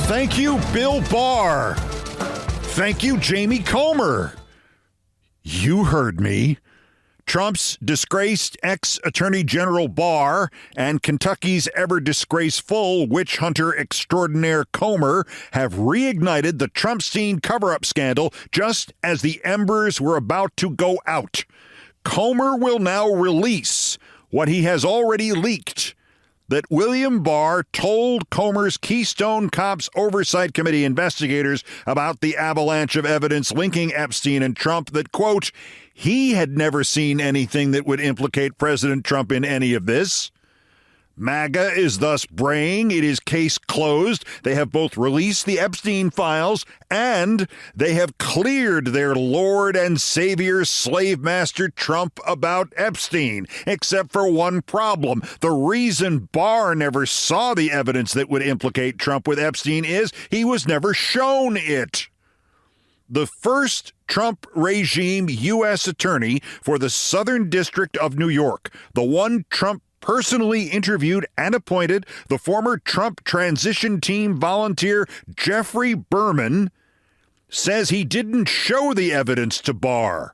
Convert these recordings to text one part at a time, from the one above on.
Thank you, Bill Barr. Thank you, Jamie Comer. You heard me. Trump's disgraced ex-Attorney General Barr and Kentucky's ever-disgraceful witch hunter extraordinaire Comer have reignited the Trumpstein cover-up scandal just as the embers were about to go out. Comer will now release what he has already leaked, that William Barr told Comer's Keystone Cops Oversight Committee investigators about the avalanche of evidence linking Epstein and Trump that, quote, he had never seen anything that would implicate President Trump in any of this. MAGA is thus braying it is case closed. They have both released the Epstein Files and they have cleared their Lord and Savior slave master Trump about Epstein, except for one problem. The reason Barr never saw the evidence that would implicate Trump with Epstein is he was never shown it. The first Trump regime U.S. attorney for the Southern District of New York, the one Trump personally interviewed and appointed, the former Trump transition team volunteer Geoffrey Berman, says he didn't show the evidence to Barr.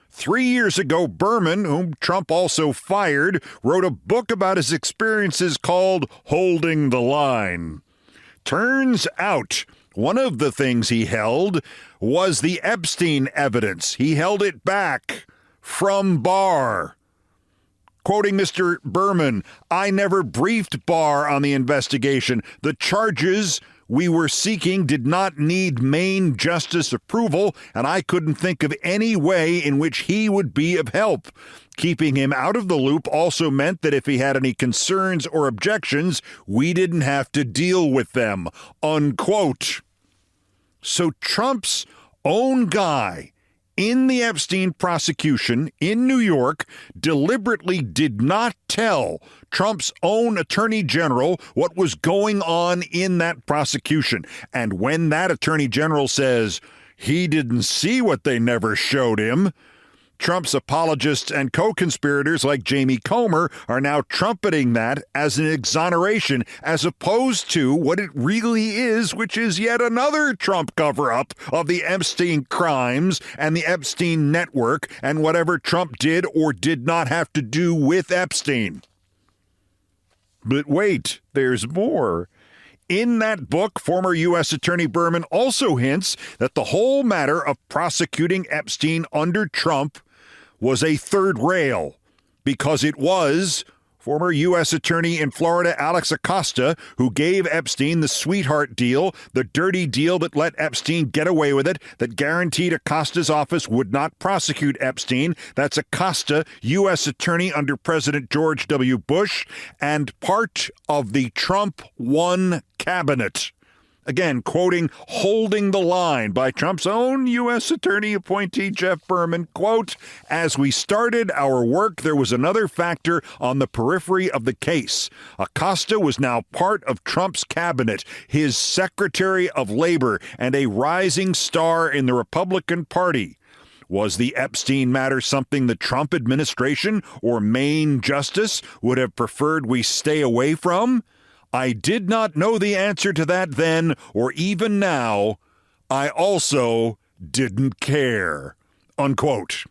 3 years ago, Berman, whom Trump also fired, wrote a book about his experiences called Holding the Line. Turns out one of the things he held was the Epstein evidence. He held it back from Barr. Quoting Mr. Berman, I never briefed Barr on the investigation. The charges we were seeking did not need Maine justice approval, and I couldn't think of any way in which he would be of help. Keeping him out of the loop also meant that if he had any concerns or objections, we didn't have to deal with them, unquote. So Trump's own guy in the Epstein prosecution in New York deliberately did not tell Trump's own attorney general what was going on in that prosecution. And when that attorney general says he didn't see what they never showed him, Trump's apologists and co-conspirators like Jamie Comer are now trumpeting that as an exoneration as opposed to what it really is, which is yet another Trump cover-up of the Epstein crimes and the Epstein network and whatever Trump did or did not have to do with Epstein. But wait, there's more. In that book, former U.S. Attorney Berman also hints that the whole matter of prosecuting Epstein under Trump was a third rail because it was former U.S. Attorney in Florida Alex Acosta who gave Epstein the sweetheart deal, the dirty deal that let Epstein get away with it, that guaranteed Acosta's office would not prosecute Epstein. That's Acosta, U.S. Attorney under President George W. Bush and part of the Trump 1 cabinet. Again, quoting Holding the Line by Trump's own U.S. Attorney appointee Geoff Berman, quote, as we started our work, there was another factor on the periphery of the case. Acosta was now part of Trump's cabinet, his Secretary of Labor, and a rising star in the Republican Party. Was the Epstein matter something the Trump administration or Maine justice would have preferred we stay away from? I did not know the answer to that then or even now. I also didn't care, unquote.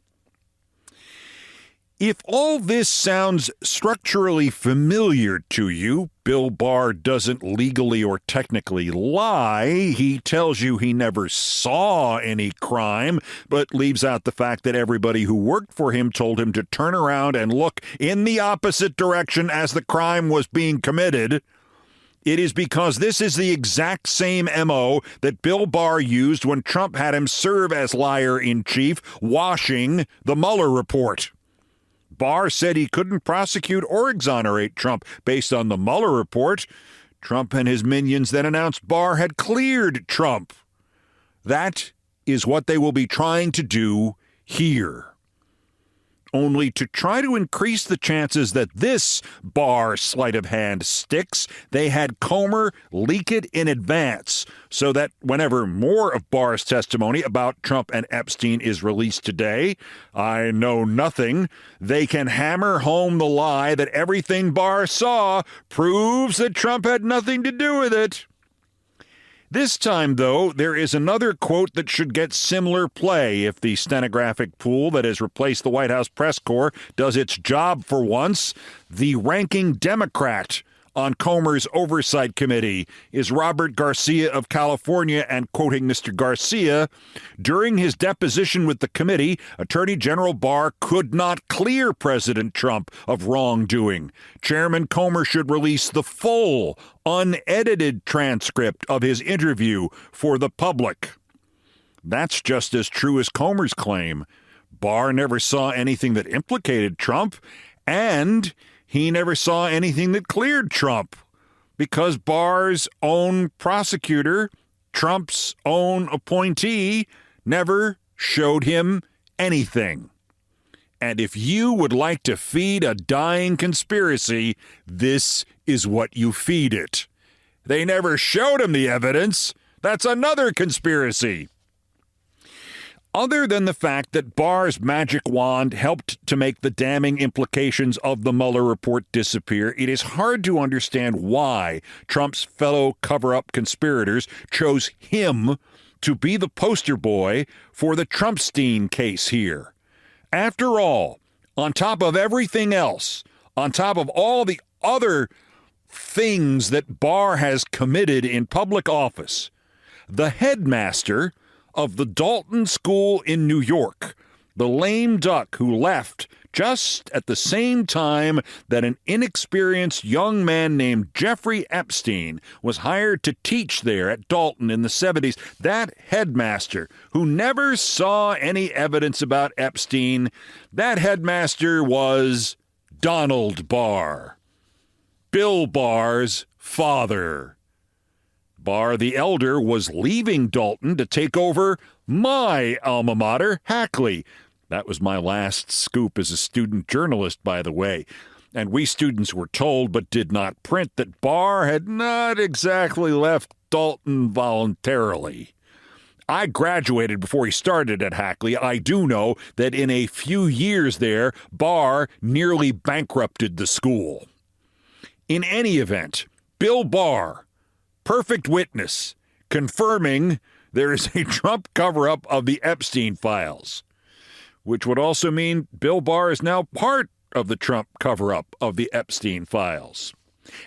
If all this sounds structurally familiar to you, Bill Barr doesn't legally or technically lie. He tells you he never saw any crime, but leaves out the fact that everybody who worked for him told him to turn around and look in the opposite direction as the crime was being committed. It is because this is the exact same MO that Bill Barr used when Trump had him serve as liar-in-chief, washing the Mueller report. Barr said he couldn't prosecute or exonerate Trump based on the Mueller report. Trump and his minions then announced Barr had cleared Trump. That is what they will be trying to do here. Only to try to increase the chances that this Barr sleight of hand sticks, they had Comer leak it in advance so that whenever more of Barr's testimony about Trump and Epstein is released today, I know nothing, they can hammer home the lie that everything Barr saw proves that Trump had nothing to do with it. This time, though, there is another quote that should get similar play if the stenographic pool that has replaced the White House press corps does its job for once. The ranking Democrat on COMER's Oversight Committee is Robert Garcia of California, and quoting Mr. Garcia, during his deposition with the committee, Attorney General Barr could not clear President Trump of wrongdoing. Chairman COMER should release the full, unedited transcript of his interview for the public. That's just as true as COMER's claim. Barr never saw anything that implicated Trump, and he never saw anything that cleared Trump, because Barr's own prosecutor, Trump's own appointee, never showed him anything. And if you would like to feed a dying conspiracy, this is what you feed it. They never showed him the evidence. That's another conspiracy. Other than the fact that Barr's magic wand helped to make the damning implications of the Mueller report disappear, it is hard to understand why Trump's fellow cover-up conspirators chose him to be the poster boy for the Trumpstein case here. After all, on top of everything else, on top of all the other things that Barr has committed in public office, the headmaster of the Dalton School in New York, the lame duck who left just at the same time that an inexperienced young man named Jeffrey Epstein was hired to teach there at Dalton in the 70s, that headmaster who never saw any evidence about Epstein, that headmaster was Donald Barr, Bill Barr's father. Barr the elder was leaving Dalton to take over my alma mater, Hackley. That was my last scoop as a student journalist, by the way. And we students were told, but did not print, that Barr had not exactly left Dalton voluntarily. I graduated before he started at Hackley. I do know that in a few years there, Barr nearly bankrupted the school. In any event, Bill Barr, perfect witness, confirming there is a Trump cover-up of the Epstein Files, which would also mean Bill Barr is now part of the Trump cover-up of the Epstein Files.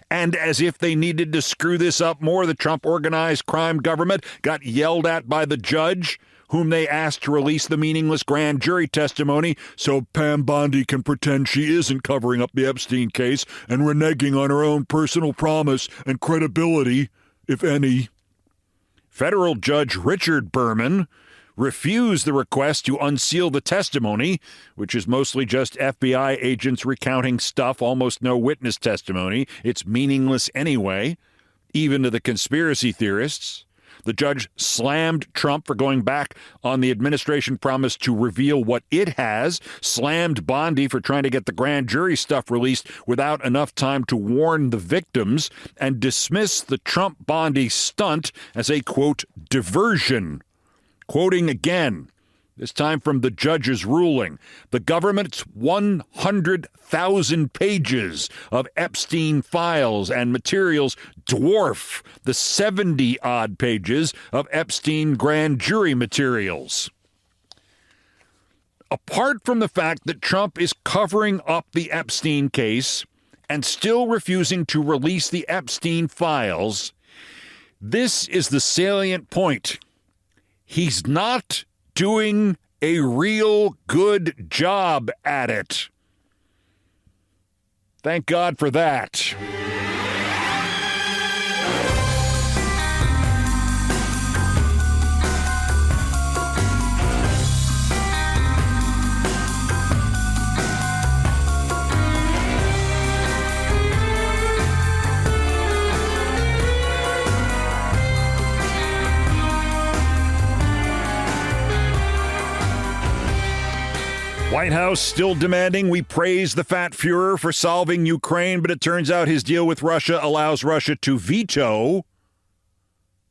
And as if they needed to screw this up more, the Trump organized crime government got yelled at by the judge, whom they asked to release the meaningless grand jury testimony so Pam Bondi can pretend she isn't covering up the Epstein case and reneging on her own personal promise and credibility, if any. Federal Judge Richard Berman refused the request to unseal the testimony, which is mostly just FBI agents recounting stuff, almost no witness testimony. It's meaningless anyway, even to the conspiracy theorists. The judge slammed Trump for going back on the administration promise to reveal what it has, slammed Bondi for trying to get the grand jury stuff released without enough time to warn the victims, and dismissed the Trump-Bondi stunt as a, quote, diversion. Quoting again, this time from the judge's ruling, the government's 100,000 pages of Epstein files and materials dwarf the 70-odd pages of Epstein grand jury materials. Apart from the fact that Trump is covering up the Epstein case and still refusing to release the Epstein files, this is the salient point. He's not doing a real good job at it. Thank God for that. White House still demanding we praise the fat Fuhrer for solving Ukraine, but it turns out his deal with Russia allows Russia to veto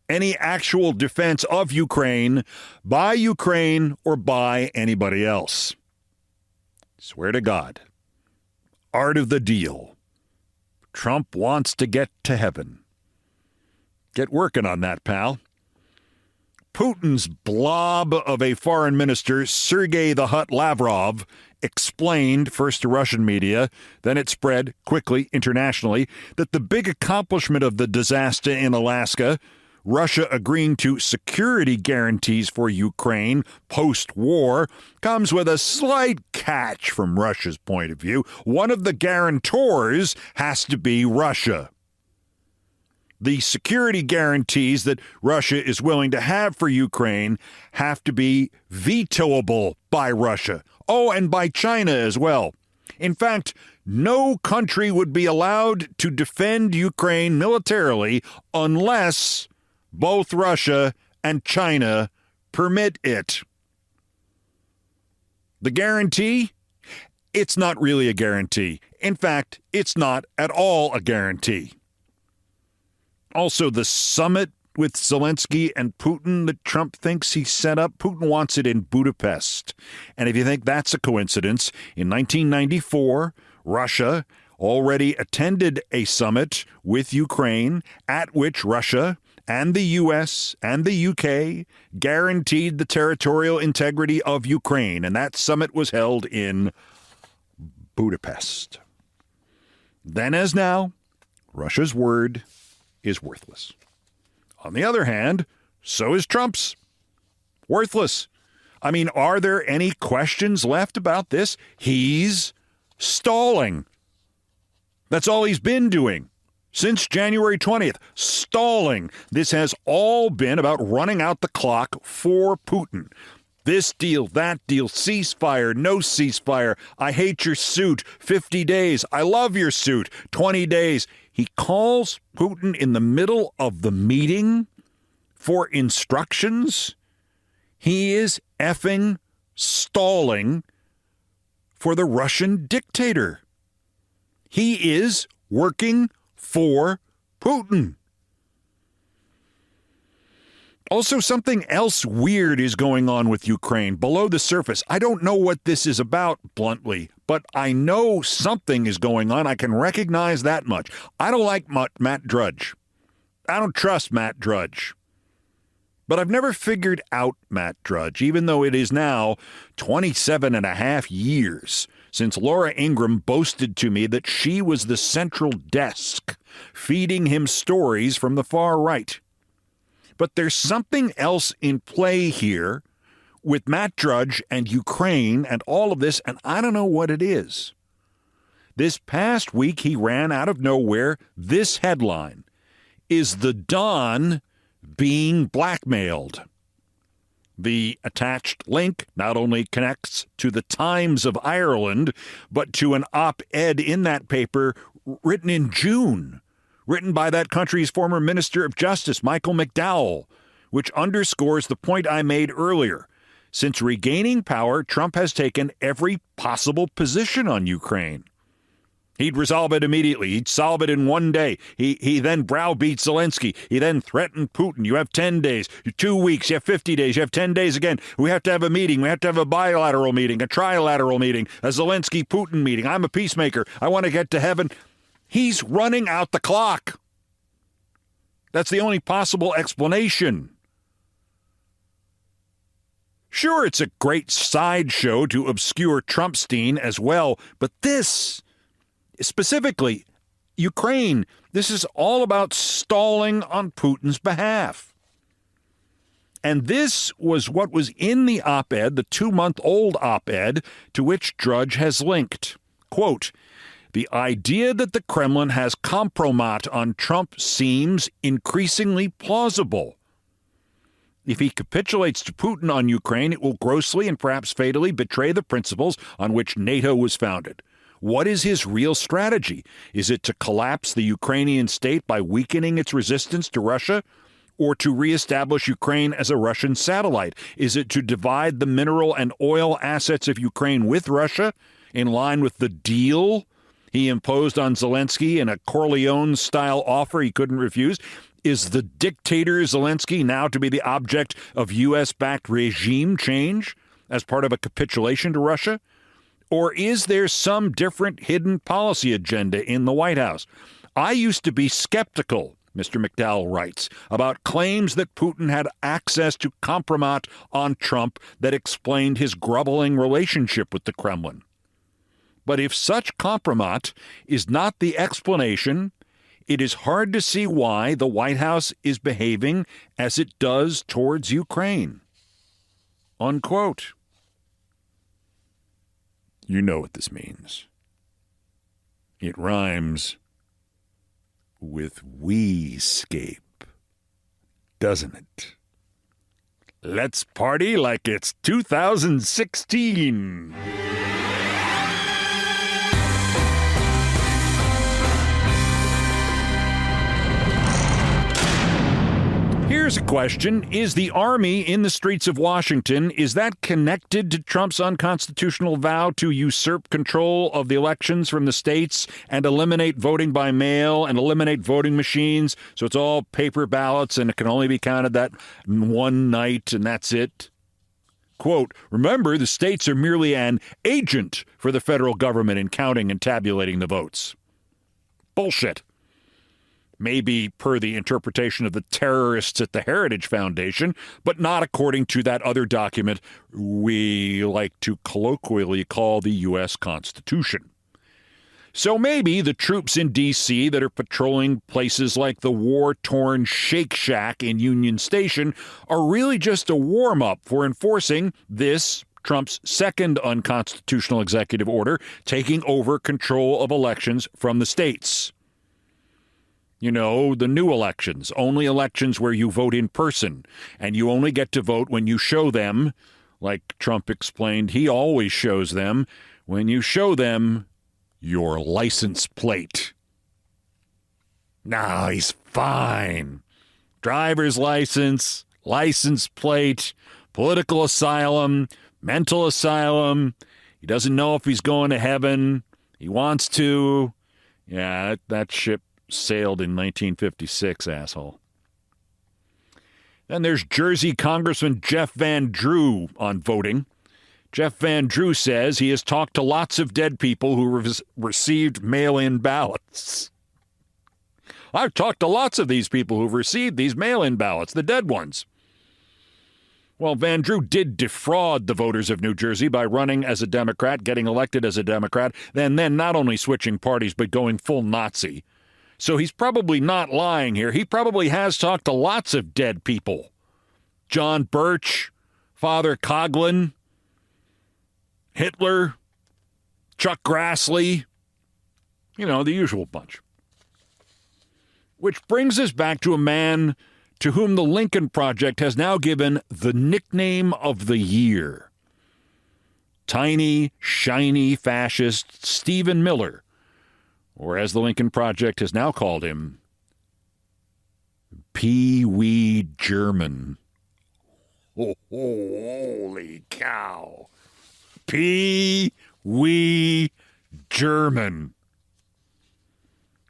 any actual defense of Ukraine by Ukraine or by anybody else. Swear to God. Art of the deal. Trump wants to get to heaven. Get working on that, pal. Putin's blob of a foreign minister, Sergei the Hut Lavrov, explained first to Russian media, then it spread quickly internationally, that the big accomplishment of the disaster in Alaska, Russia agreeing to security guarantees for Ukraine post-war, comes with a slight catch from Russia's point of view. One of the guarantors has to be Russia. The security guarantees that Russia is willing to have for Ukraine have to be vetoable by Russia. Oh, and by China as well. In fact, no country would be allowed to defend Ukraine militarily unless both Russia and China permit it. The guarantee? It's not really a guarantee. In fact, it's not at all a guarantee. Also, the summit with Zelensky and Putin that Trump thinks he set up, Putin wants it in Budapest. And if you think that's a coincidence, in 1994, Russia already attended a summit with Ukraine at which Russia and the U.S. and the U.K. guaranteed the territorial integrity of Ukraine. And that summit was held in Budapest. Then as now, Russia's word is worthless. On the other hand, so is Trump's. Worthless. I mean, are there any questions left about this? He's stalling. That's all he's been doing since January 20th. Stalling. This has all been about running out the clock for Putin. This deal, that deal, ceasefire, no ceasefire. I hate your suit. 50 days. I love your suit. 20 days. He calls Putin in the middle of the meeting for instructions. He is effing stalling for the Russian dictator. He is working for Putin. Also, something else weird is going on with Ukraine below the surface. I don't know what this is about, bluntly, but I know something is going on. I can recognize that much. I don't like Matt Drudge. I don't trust Matt Drudge. But I've never figured out Matt Drudge, even though it is now 27 and a half years since Laura Ingraham boasted to me that she was the central desk feeding him stories from the far right. But there's something else in play here with Matt Drudge and Ukraine and all of this, and I don't know what it is. This past week, he ran out of nowhere this headline: "Is the Don being blackmailed?" The attached link not only connects to the Times of Ireland, but to an op-ed in that paper written in June, written by that country's former Minister of Justice, Michael McDowell, which underscores the point I made earlier. Since regaining power, Trump has taken every possible position on Ukraine. He'd resolve it immediately. He'd solve it in one day. He then browbeat Zelensky. He then threatened Putin. You have 10 days, 2 weeks, you have 50 days, you have 10 days again. We have to have a meeting. We have to have a bilateral meeting, a trilateral meeting, a Zelensky-Putin meeting. I'm a peacemaker. I want to get to heaven. He's running out the clock. That's the only possible explanation. Sure, it's a great sideshow to obscure Trumpstein as well, but this, specifically, Ukraine, this is all about stalling on Putin's behalf. And this was what was in the op-ed, the 2-month-old op-ed, to which Drudge has linked. Quote, "The idea that the Kremlin has compromat on Trump seems increasingly plausible. If he capitulates to Putin on Ukraine, it will grossly and perhaps fatally betray the principles on which NATO was founded. What is his real strategy? Is it to collapse the Ukrainian state by weakening its resistance to Russia, or to reestablish Ukraine as a Russian satellite? Is it to divide the mineral and oil assets of Ukraine with Russia in line with the deal he imposed on Zelensky in a Corleone-style offer he couldn't refuse? Is the dictator Zelensky now to be the object of U.S.-backed regime change as part of a capitulation to Russia? Or is there some different hidden policy agenda in the White House? I used to be skeptical Mr. McDowell writes, about claims that Putin had access to compromat on Trump that explained his groveling relationship with the Kremlin. But if such compromat is not the explanation, it is hard to see why the White House is behaving as it does towards Ukraine. Unquote. You know what this means. It rhymes with we-scape, doesn't it? Let's party like it's 2016. Here's a question. Is the army in the streets of Washington, is that connected to Trump's unconstitutional vow to usurp control of the elections from the states and eliminate voting by mail and eliminate voting machines? So it's all paper ballots and it can only be counted that one night and that's it. Quote, remember, the states are merely an agent for the federal government in counting and tabulating the votes. Bullshit. Maybe per the interpretation of the terrorists at the Heritage Foundation, but not according to that other document we like to colloquially call the U.S. Constitution. So maybe the troops in D.C. that are patrolling places like the war-torn Shake Shack in Union Station are really just a warm-up for enforcing this, Trump's second unconstitutional executive order, taking over control of elections from the states. You know, the new elections, only elections where you vote in person, and you only get to vote when you show them, like Trump explained, he always shows them, when you show them your license plate. No, he's fine. Driver's license, license plate, political asylum, mental asylum. He doesn't know if he's going to heaven. He wants to. Yeah, that ship sailed in 1956, asshole. Then there's Jersey Congressman Jeff Van Drew on voting. Jeff Van Drew says he has talked to lots of dead people who received mail-in ballots. I've talked to lots of these people who've received these mail-in ballots, the dead ones. Well, Van Drew did defraud the voters of New Jersey by running as a Democrat, getting elected as a Democrat, then not only switching parties, but going full Nazi. So he's probably not lying here. He probably has talked to lots of dead people. John Birch, Father Coughlin, Hitler, Chuck Grassley, you know, the usual bunch. Which brings us back to a man to whom the Lincoln Project has now given the nickname of the year. Tiny, shiny fascist Stephen Miller, or as the Lincoln Project has now called him, Pee Wee German. Oh, holy cow. Pee Wee German.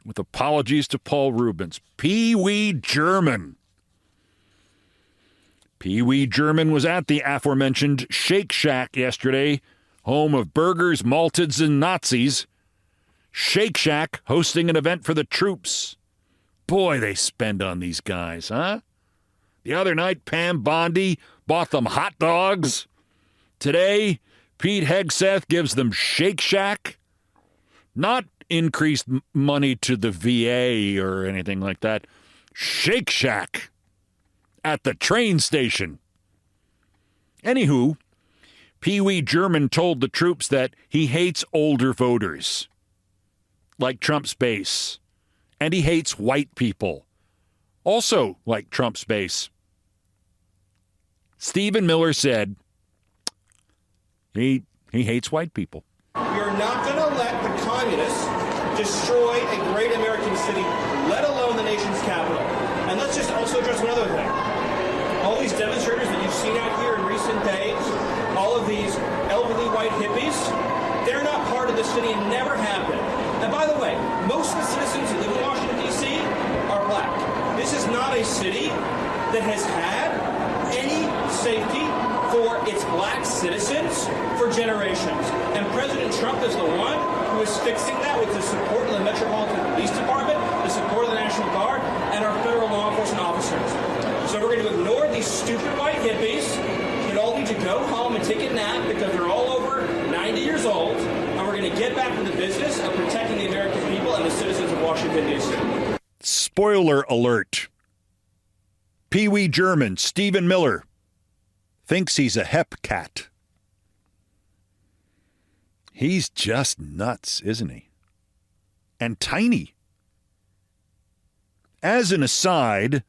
With apologies to Paul Rubens. Pee Wee German. Pee Wee German was at the aforementioned Shake Shack yesterday, home of burgers, malteds, and Nazis. Shake Shack hosting an event for the troops. Boy, they spend on these guys, huh? The other night, Pam Bondi bought them hot dogs. Today, Pete Hegseth gives them Shake Shack. Not increased money to the VA or anything like that. Shake Shack at the train station. Anywho, Pee Wee German told the troops that he hates older voters, like Trump's base, and he hates white people, also like Trump's base. Stephen Miller said he hates white people. You're not going to let the communists destroy a great American city, let alone the nation's capital. And let's just also address another thing. All these demonstrators that you've seen out here in recent days, all of these elderly white hippies, they're not part of the city and never have been. And by the way, most of the citizens who live in Washington, D.C. are black. This is not a city that has had any safety for its black citizens for generations. And President Trump is the one who is fixing that with the support of the Metropolitan Police Department the support of the National Guard, and our federal law enforcement officers. So we're going to ignore these stupid white hippies that all need to go home and take a nap because they're all over 90 years old, and we're going to get back to the business of protecting the American people and the citizens of Washington, D.C. Spoiler alert. Pee Wee German, Stephen Miller, thinks he's a hep cat. He's just nuts, isn't he? And tiny. As an aside,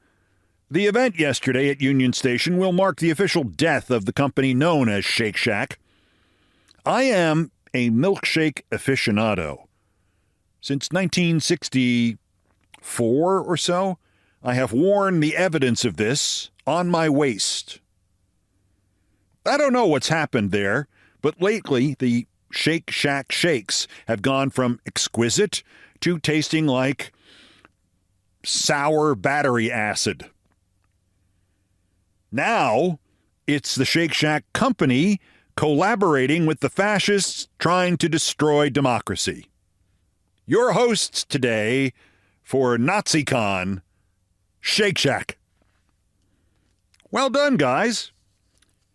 the event yesterday at Union Station will mark the official death of the company known as Shake Shack. I am a milkshake aficionado. Since 1964 or so, I have worn the evidence of this on my waist. I don't know what's happened there, but lately the Shake Shack shakes have gone from exquisite to tasting like sour battery acid. Now, it's the Shake Shack company collaborating with the fascists trying to destroy democracy. Your hosts today for NaziCon, Shake Shack. Well done, guys.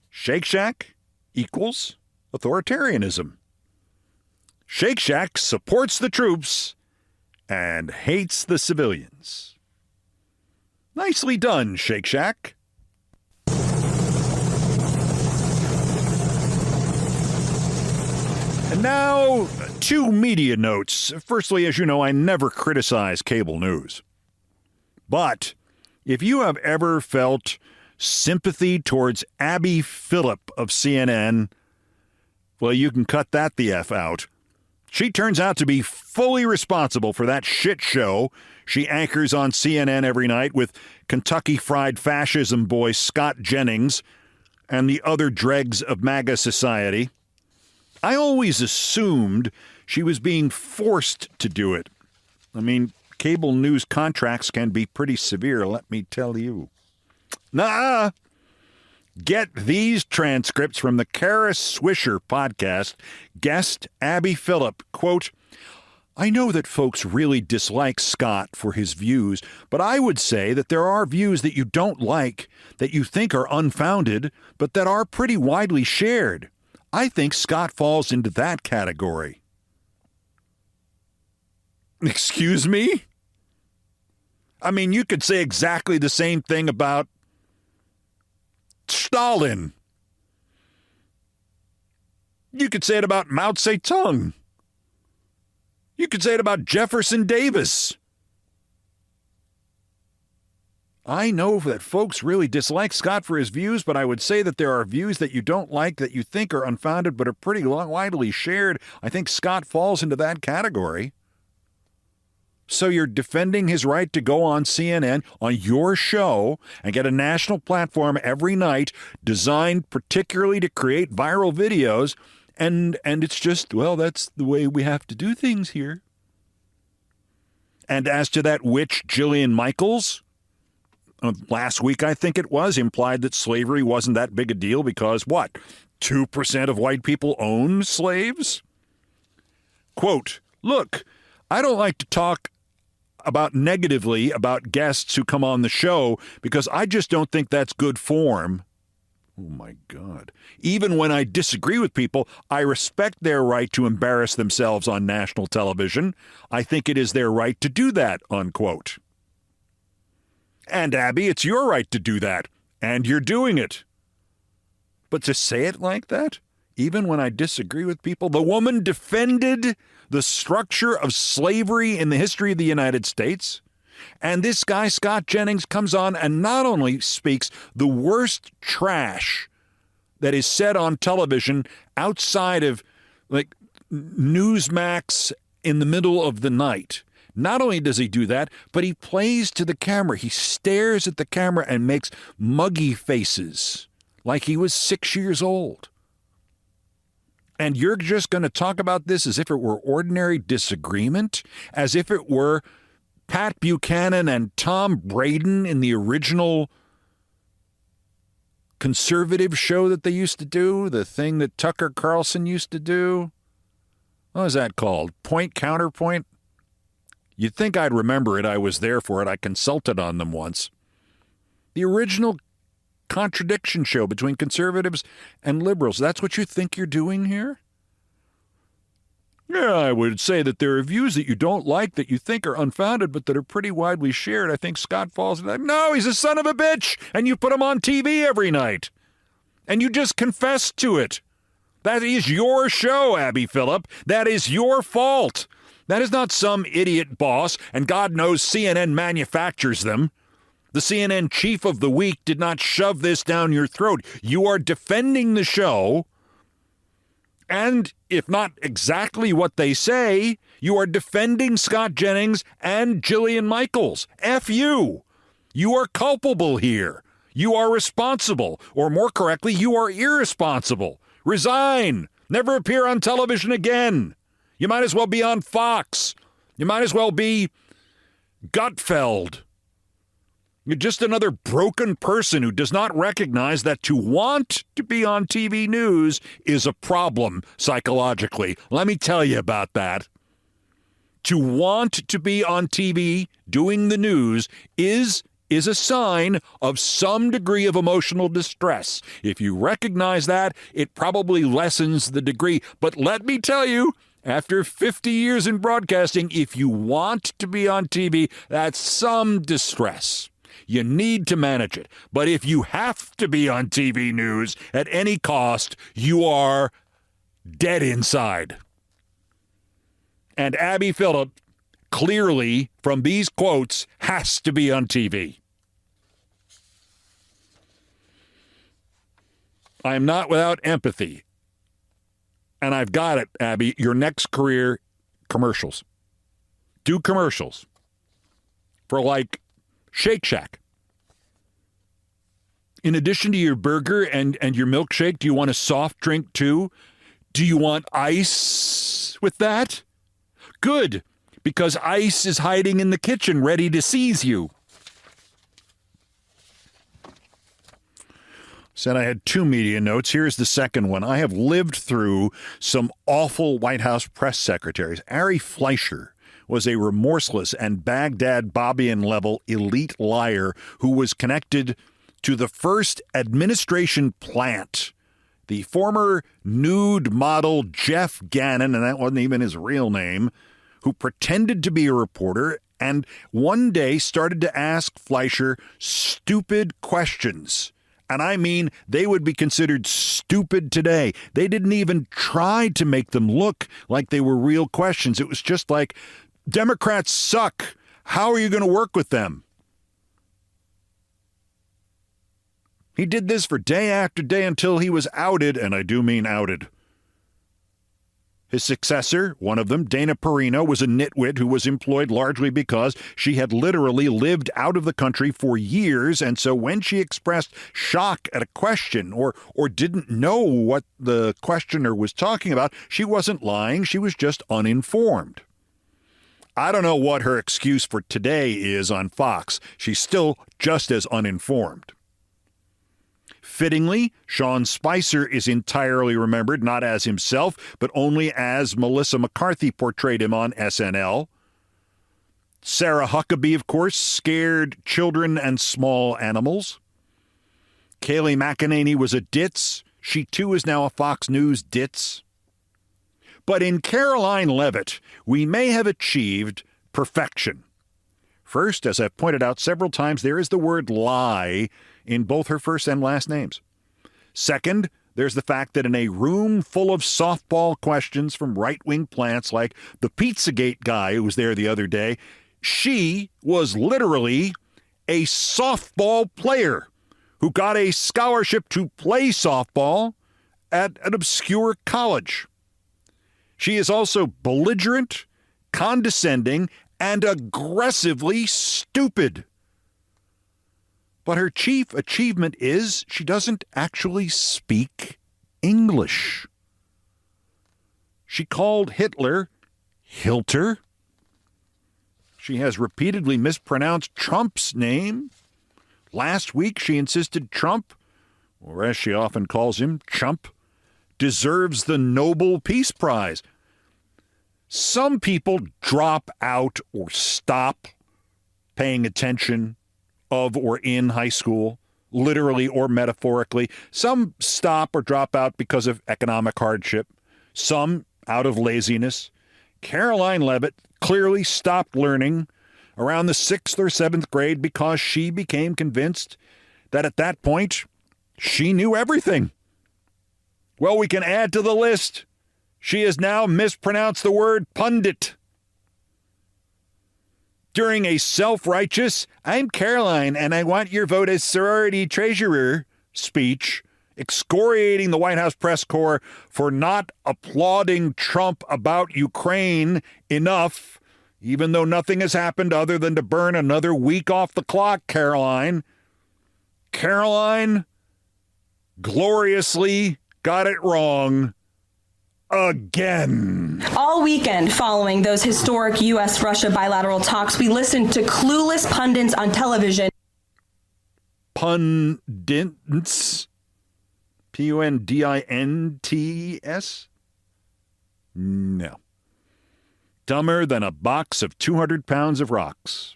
Shake Shack equals authoritarianism. Shake Shack supports the troops and hates the civilians. Nicely done, Shake Shack. And now, two media notes. Firstly, as you know, I never criticize cable news. But if you have ever felt sympathy towards Abby Phillip of CNN, well, you can cut that the F out. She turns out to be fully responsible for that shit show she anchors on CNN every night with Kentucky Fried Fascism boy Scott Jennings and the other dregs of MAGA society. I always assumed she was being forced to do it. I mean, cable news contracts can be pretty severe, let me tell you. Nuh-uh. Get these transcripts from the Kara Swisher podcast. Guest Abby Phillip, quote, I know that folks really dislike Scott for his views, but I would say that there are views that you don't like, that you think are unfounded, but that are pretty widely shared. I think Scott falls into that category. Excuse me? I mean, you could say exactly the same thing about Stalin. You could say it about Mao Zedong. You could say it about Jefferson Davis. I know that folks really dislike Scott for his views, but I would say that there are views that you don't like that you think are unfounded but are pretty widely shared. I think Scott falls into that category. So you're defending his right to go on CNN, on your show, and get a national platform every night designed particularly to create viral videos, and it's just, well, that's the way we have to do things here. And as to that witch Jillian Michaels, last week I think it was, implied that slavery wasn't that big a deal because, what, 2% of white people own slaves? Quote, look, I don't like to talk about negatively about guests who come on the show because I just don't think that's good form. Oh, my God. Even when I disagree with people, I respect their right to embarrass themselves on national television. I think it is their right to do that, unquote. And, Abby, it's your right to do that, and you're doing it. But to say it like that, even when I disagree with people, the woman defended the structure of slavery in the history of the United States. And this guy, Scott Jennings, comes on and not only speaks the worst trash that is said on television outside of, like, Newsmax in the middle of the night. Not only does he do that, but he plays to the camera. He stares at the camera and makes muggy faces like he was 6 years old. And you're just going to talk about this as if it were ordinary disagreement, as if it were Pat Buchanan and Tom Braden in the original conservative show that they used to do, the thing that Tucker Carlson used to do. What was that called? Point, Counterpoint? You'd think I'd remember it. I was there for it. I consulted on them once. The original contradiction show between conservatives and liberals. That's what you think you're doing here? Yeah, I would say that there are views that you don't like that you think are unfounded, but that are pretty widely shared. I think Scott falls into that. No, he's a son of a bitch, and you put him on TV every night. And you just confessed to it. That is your show, Abby Phillip. That is your fault. That is not some idiot boss, and God knows CNN manufactures them. The CNN chief of the week did not shove this down your throat. You are defending the show, and if not exactly what they say, you are defending Scott Jennings and Jillian Michaels. F you. You are culpable here. You are responsible, or more correctly, you are irresponsible. Resign. Never appear on television again. You might as well be on Fox. You might as well be Gutfeld. You're just another broken person who does not recognize that to want to be on TV news is a problem psychologically. Let me tell you about that. To want to be on TV doing the news is a sign of some degree of emotional distress. If you recognize that, it probably lessens the degree. But let me tell you, after 50 years in broadcasting, if you want to be on TV, that's some distress. You need to manage it. But if you have to be on TV news at any cost, you are dead inside. And Abby Phillip, clearly, from these quotes, has to be on TV. I am not without empathy. And I've got it, Abby. Your next career, commercials. Do commercials for like Shake Shack. In addition to your burger and your milkshake, do you want a soft drink too? Do you want ice with that? Good, because ice is hiding in the kitchen ready to seize you. Said I had 2 media notes. Here's the second one. I have lived through some awful White House press secretaries. Ari Fleischer was a remorseless and Baghdad Bobian-level elite liar who was connected to the first administration plant. The former nude model Jeff Gannon, and that wasn't even his real name, who pretended to be a reporter and one day started to ask Fleischer stupid questions. And I mean, they would be considered stupid today. They didn't even try to make them look like they were real questions. It was just like, Democrats suck. How are you going to work with them? He did this for day after day until he was outed, and I do mean outed. His successor, one of them, Dana Perino, was a nitwit who was employed largely because she had literally lived out of the country for years, and so when she expressed shock at a question or didn't know what the questioner was talking about, she wasn't lying, she was just uninformed. I don't know what her excuse for today is on Fox. She's still just as uninformed. Fittingly, Sean Spicer is entirely remembered not as himself, but only as Melissa McCarthy portrayed him on SNL. Sarah Huckabee, of course, scared children and small animals. Kayleigh McEnany was a ditz. She, too, is now a Fox News ditz. But in Caroline Leavitt, we may have achieved perfection. First, as I've pointed out several times, there is the word lie in both her first and last names. Second, there's the fact that in a room full of softball questions from right-wing plants like the Pizzagate guy who was there the other day, she was literally a softball player who got a scholarship to play softball at an obscure college. She is also belligerent, condescending, and aggressively stupid. But her chief achievement is she doesn't actually speak English. She called Hitler Hilter. She has repeatedly mispronounced Trump's name. Last week she insisted Trump, or as she often calls him, Chump, deserves the Nobel Peace Prize. Some people drop out or stop paying attention of or in high school, literally or metaphorically. Some stop or drop out because of economic hardship. Some out of laziness. Caroline Leavitt clearly stopped learning around the 6th or 7th grade because she became convinced that at that point she knew everything. Well, we can add to the list. She has now mispronounced the word pundit. During a self-righteous, "I'm Caroline and I want your vote as sorority treasurer" speech, excoriating the White House press corps for not applauding Trump about Ukraine enough, even though nothing has happened other than to burn another week off the clock, Caroline. Caroline gloriously got it wrong again. All weekend following those historic U.S.-Russia bilateral talks, we listened to clueless pundits on television. Pundits? Pundits? No. Dumber than a box of 200 pounds of rocks.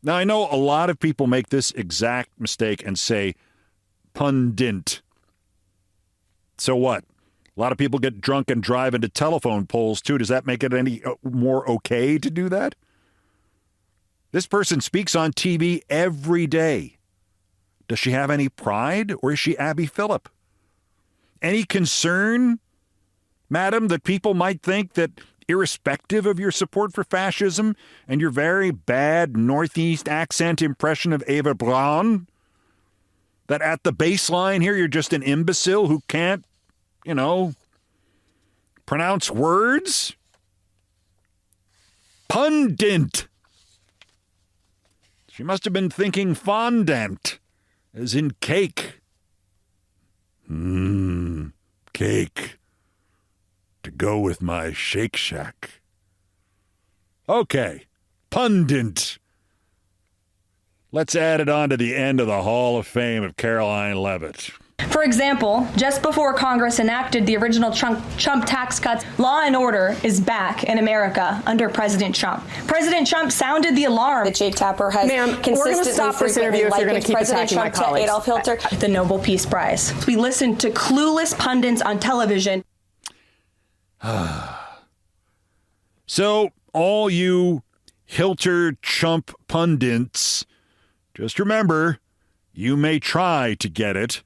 Now, I know a lot of people make this exact mistake and say pundit. So what? A lot of people get drunk and drive into telephone poles, too. Does that make it any more okay to do that? This person speaks on TV every day. Does she have any pride, or is she Abby Phillip? Any concern, madam, that people might think that irrespective of your support for fascism and your very bad Northeast accent impression of Eva Braun, that at the baseline here you're just an imbecile who can't, pronounce words? Pundit. She must have been thinking fondant, as in cake. Cake. To go with my Shake Shack. Okay, pundit. Let's add it on to the end of the Hall of Fame of Caroline Leavitt. For example, just before Congress enacted the original Trump tax cuts, law and order is back in America under President Trump. President Trump sounded the alarm. That Jake Tapper has consistently stop this interview if you're going to keep President attacking Trump my colleagues. to Adolf Hitler. The Nobel Peace Prize. We listened to clueless pundits on television. So, all you Hilter-Chump pundits, just remember, you may try to get it,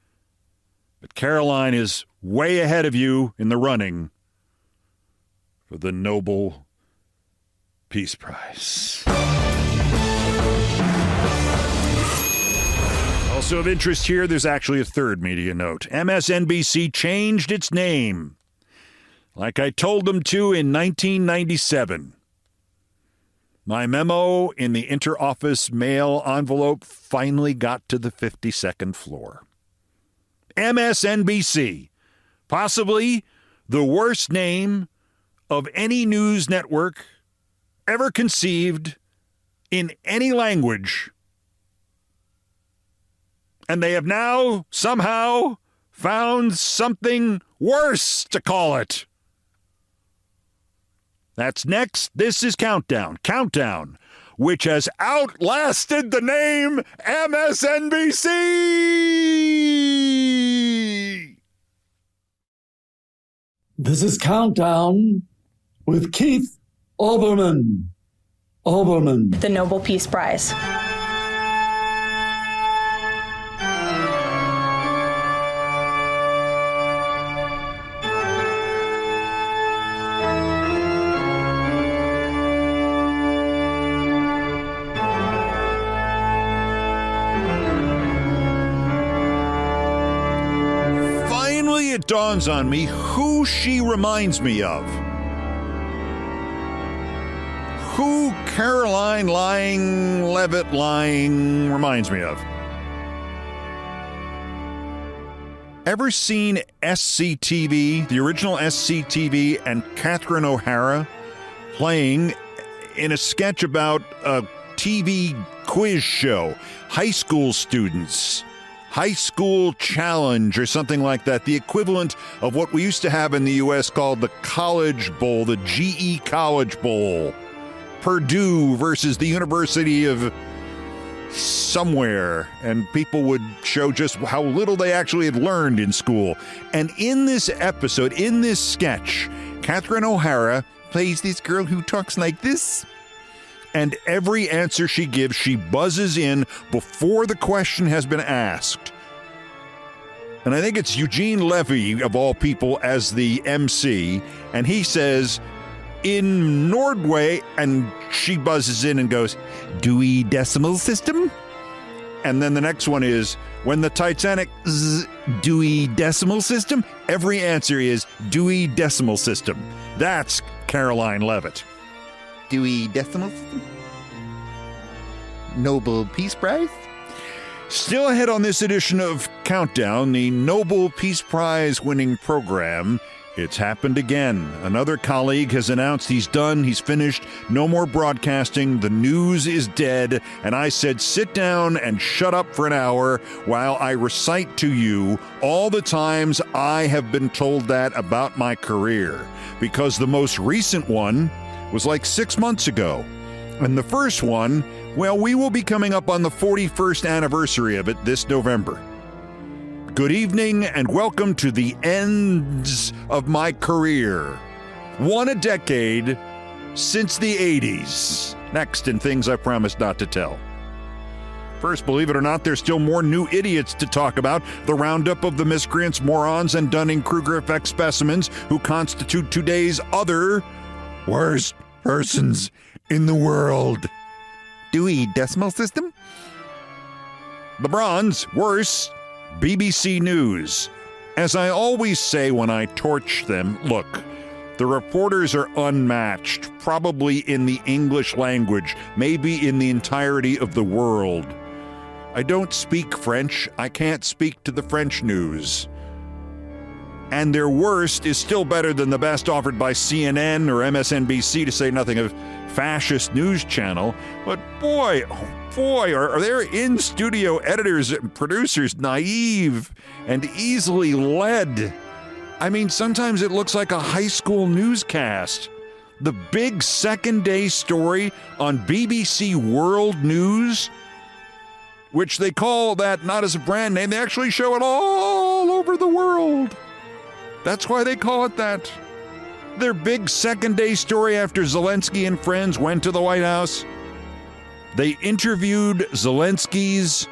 but Caroline is way ahead of you in the running for the Nobel Peace Prize. Also of interest here, there's actually a third media note. MSNBC changed its name, like I told them to in 1997. My memo in the interoffice mail envelope finally got to the 52nd floor. MSNBC, possibly the worst name of any news network ever conceived in any language. And they have now somehow found something worse to call it. That's next. This is Countdown, which has outlasted the name MSNBC. This is Countdown with Keith Olbermann. The Nobel Peace Prize. It dawns on me who she reminds me of. Who Caroline Leavitt reminds me of. Ever seen SCTV, the original SCTV, and Catherine O'Hara playing in a sketch about a TV quiz show? High school students high school challenge or something like that, the equivalent of what we used to have in the U.S. called the College Bowl, the GE College Bowl. Purdue versus the University of somewhere, and people would show just how little they actually had learned in school. And in this episode, in this sketch, Catherine O'Hara plays this girl who talks like this. And every answer she gives, she buzzes in before the question has been asked. And I think it's Eugene Levy, of all people, as the MC. And he says, in Nordway, and she buzzes in and goes, Dewey Decimal System? And then the next one is, when the Titanic, Dewey Decimal System? Every answer is Dewey Decimal System. That's Caroline Levitt. Dewey Decimal System? Nobel Peace Prize? Still ahead on this edition of Countdown, the Nobel Peace Prize winning program. It's happened again. Another colleague has announced he's done, he's finished, no more broadcasting, the news is dead, and I said sit down and shut up for an hour while I recite to you all the times I have been told that about my career. Because the most recent one was like 6 months ago. And the first one, well, we will be coming up on the 41st anniversary of it this November. Good evening and welcome to the ends of my career. One a decade since the 80s. Next in Things I Promised Not to Tell. First, believe it or not, there's still more new idiots to talk about. The roundup of the miscreants, morons, and Dunning-Kruger effect specimens who constitute today's other worst persons in the world. Dewey Decimal System? LeBron's worse. BBC News. As I always say when I torch them, look, the reporters are unmatched, probably in the English language, maybe in the entirety of the world. I don't speak French. I can't speak to the French news. And their worst is still better than the best offered by CNN or MSNBC, to say nothing of fascist news channel. But boy, are their in-studio editors and producers naive and easily led. I mean, sometimes it looks like a high school newscast. The big second-day story on BBC World News, which they call that not as a brand name, they actually show it all over the world. That's why they call it that. Their big second-day story after Zelensky and friends went to the White House. They interviewed Zelensky's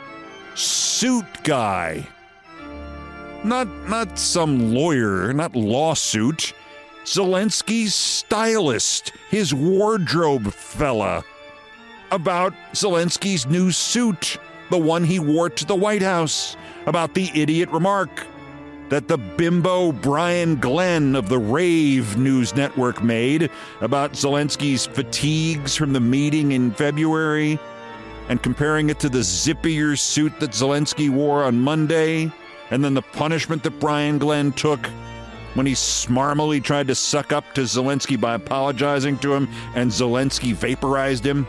suit guy. Not some lawyer, not lawsuit. Zelensky's stylist, his wardrobe fella. About Zelensky's new suit, the one he wore to the White House. About the idiot remark that the bimbo Brian Glenn of the Rave News Network made about Zelensky's fatigues from the meeting in February, and comparing it to the zippier suit that Zelensky wore on Monday, and then the punishment that Brian Glenn took when he smarmily tried to suck up to Zelensky by apologizing to him, and Zelensky vaporized him.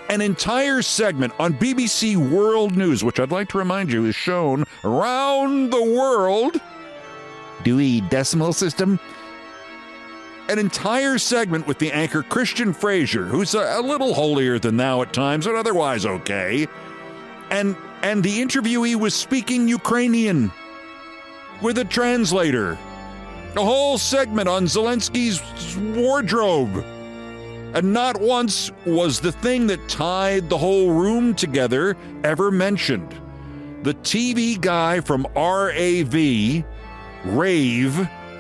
An entire segment on BBC World News, which I'd like to remind you is shown around the world. Dewey Decimal System. An entire segment with the anchor Christian Fraser, who's a little holier than thou at times, but otherwise okay. And the interviewee was speaking Ukrainian with a translator. A whole segment on Zelensky's wardrobe. And not once was the thing that tied the whole room together ever mentioned. The TV guy from RAV,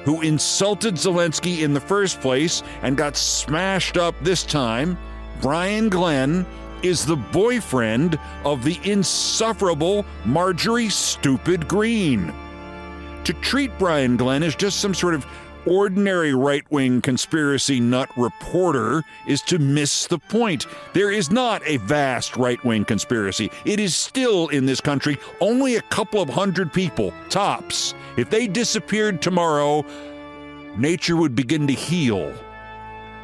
who insulted Zelensky in the first place and got smashed up this time, Brian Glenn, is the boyfriend of the insufferable Marjorie Stupid Green. To treat Brian Glenn as just some sort of ordinary right-wing conspiracy nut reporter is to miss the point. There is not a vast right-wing conspiracy. It is still, in this country, only a couple of hundred people, tops. If they disappeared tomorrow, nature would begin to heal.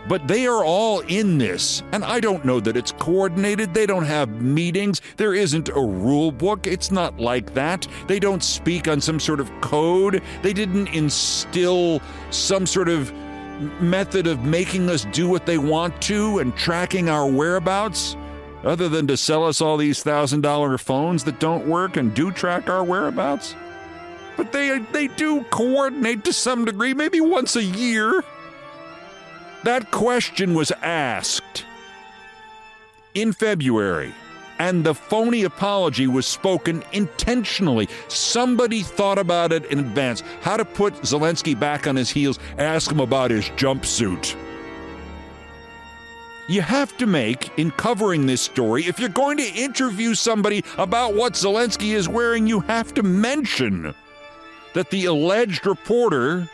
But they are all in this, and I don't know that it's coordinated. They don't have meetings. There isn't a rule book. It's not like that. They don't speak on some sort of code. They didn't instill some sort of method of making us do what they want to and tracking our whereabouts, other than to sell us all these $1,000 phones that don't work and do track our whereabouts. But they do coordinate to some degree, maybe once a year. That question was asked in February, and the phony apology was spoken intentionally. Somebody thought about it in advance. How to put Zelensky back on his heels, ask him about his jumpsuit. You have to make, in covering this story, if you're going to interview somebody about what Zelensky is wearing, you have to mention that the alleged reporter,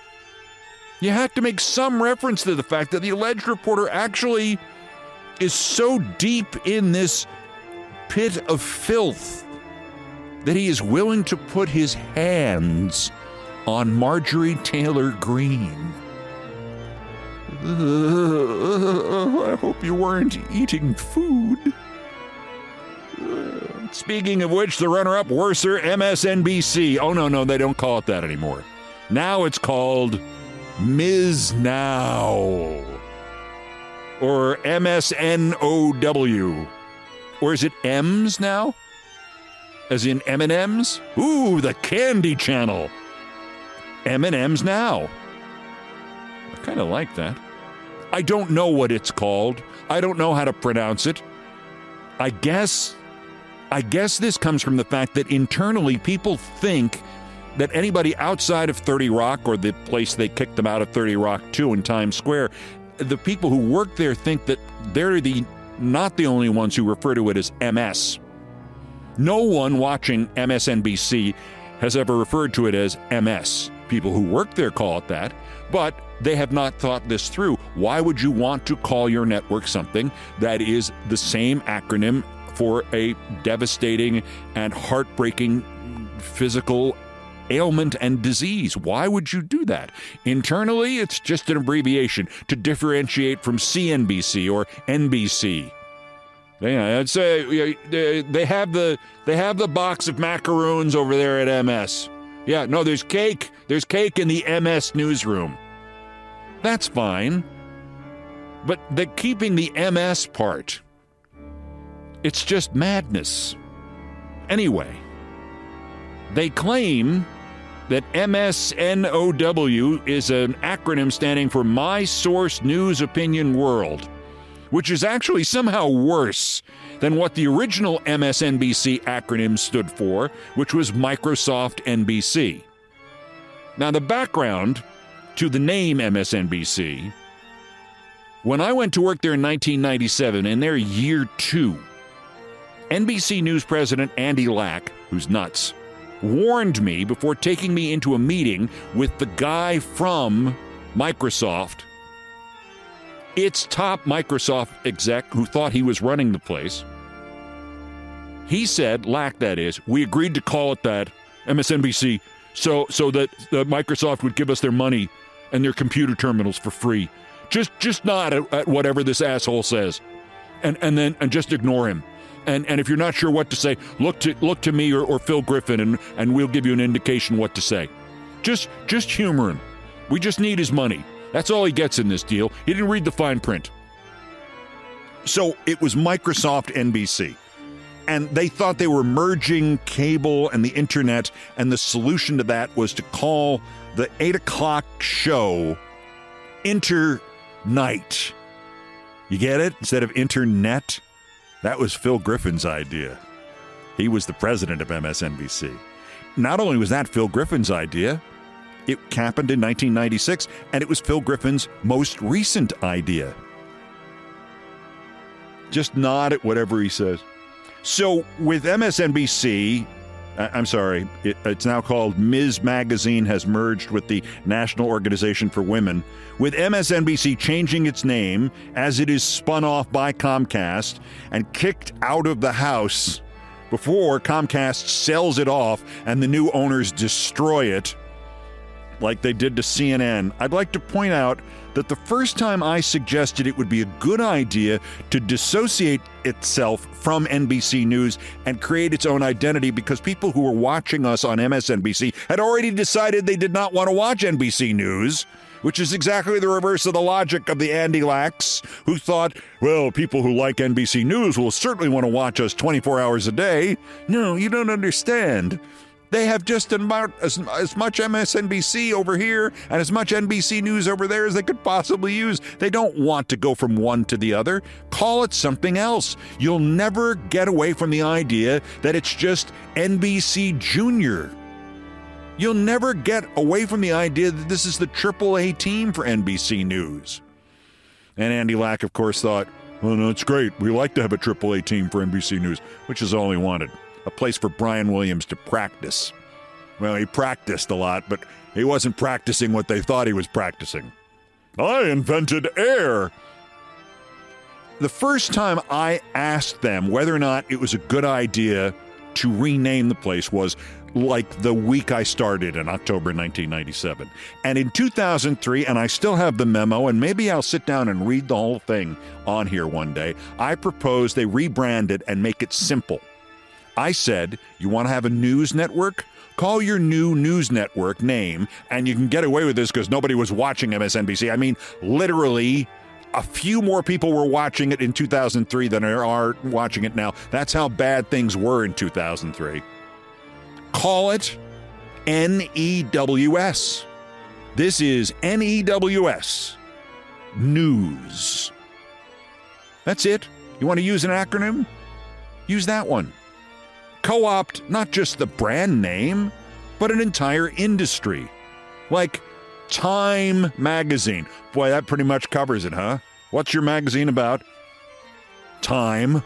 you have to make some reference to the fact that the alleged reporter actually is so deep in this pit of filth that he is willing to put his hands on Marjorie Taylor Greene. I hope you weren't eating food. Speaking of which, the runner-up, worser, MSNBC. Oh, no, they don't call it that anymore. Now it's called Ms. Now, or MSNOW, or is it M's now? As in M&M's? Ooh, the Candy Channel. M&M's Now. I kind of like that. I don't know what it's called. I don't know how to pronounce it. I guess this comes from the fact that internally people think that anybody outside of 30 Rock, or the place they kicked them out of 30 Rock 2 in Times Square, the people who work there think that they're not the only ones who refer to it as MS. No one watching MSNBC has ever referred to it as MS. People who work there call it that, but they have not thought this through. Why would you want to call your network something that is the same acronym for a devastating and heartbreaking physical ailment and disease? Why would you do that? Internally, it's just an abbreviation to differentiate from CNBC or NBC. Yeah, I'd say they have the box of macaroons over there at MS. Yeah, no, there's cake. There's cake in the MS newsroom. That's fine. But keeping the MS part, it's just madness. Anyway, they claim that MSNOW is an acronym standing for My Source News Opinion World, which is actually somehow worse than what the original MSNBC acronym stood for, which was Microsoft NBC. Now, the background to the name MSNBC, when I went to work there in 1997, in their year 2, NBC News president Andy Lack, who's nuts, warned me before taking me into a meeting with the guy from Microsoft, its top Microsoft exec who thought he was running the place. He said, Lack that is, we agreed to call it that, MSNBC, so that Microsoft would give us their money and their computer terminals for free. Just nod at whatever this asshole says, and just ignore him. And if you're not sure what to say, look to me or Phil Griffin, and we'll give you an indication what to say. Just humor him. We just need his money. That's all he gets in this deal. He didn't read the fine print. So it was Microsoft NBC. And they thought they were merging cable and the internet, and the solution to that was to call the 8 o'clock show Internight. You get it? Instead of internet? That was Phil Griffin's idea. He was the president of MSNBC. Not only was that Phil Griffin's idea, it happened in 1996, and it was Phil Griffin's most recent idea. Just nod at whatever he says. So with MSNBC, it's now called Ms. Magazine has merged with the National Organization for Women, with MSNBC changing its name as it is spun off by Comcast and kicked out of the house before Comcast sells it off and the new owners destroy it. like they did to CNN, I'd like to point out that the first time I suggested it would be a good idea to dissociate itself from NBC News and create its own identity because people who were watching us on MSNBC had already decided they did not want to watch NBC News, which is exactly the reverse of the logic of the Andy Lax, who thought, well, people who like NBC News will certainly want to watch us 24 hours a day. No, you don't understand. They have just about as much MSNBC over here and as much NBC News over there as they could possibly use. They don't want to go from one to the other. Call it something else. You'll never get away from the idea that it's just NBC Junior. You'll never get away from the idea that this is the AAA team for NBC News. And Andy Lack, of course, thought, well, no, it's great. We like to have a AAA team for NBC News, which is all he wanted. A place for Brian Williams to practice. Well, he practiced a lot, but he wasn't practicing what they thought he was practicing. I invented air. The first time I asked them whether or not it was a good idea to rename the place was like the week I started in October 1997. And in 2003, and I still have the memo, and maybe I'll sit down and read the whole thing on here one day, I proposed they rebrand it and make it simple. I said, you want to have a news network? Call your new news network name, and you can get away with this because nobody was watching MSNBC. I mean, literally, a few more people were watching it in 2003 than there are watching it now. That's how bad things were in 2003. Call it NEWS. This is NEWS. News. That's it. You want to use an acronym? Use that one. Co-opt not just the brand name, but an entire industry. Like Time Magazine. Boy, that pretty much covers it, huh? What's your magazine about? Time.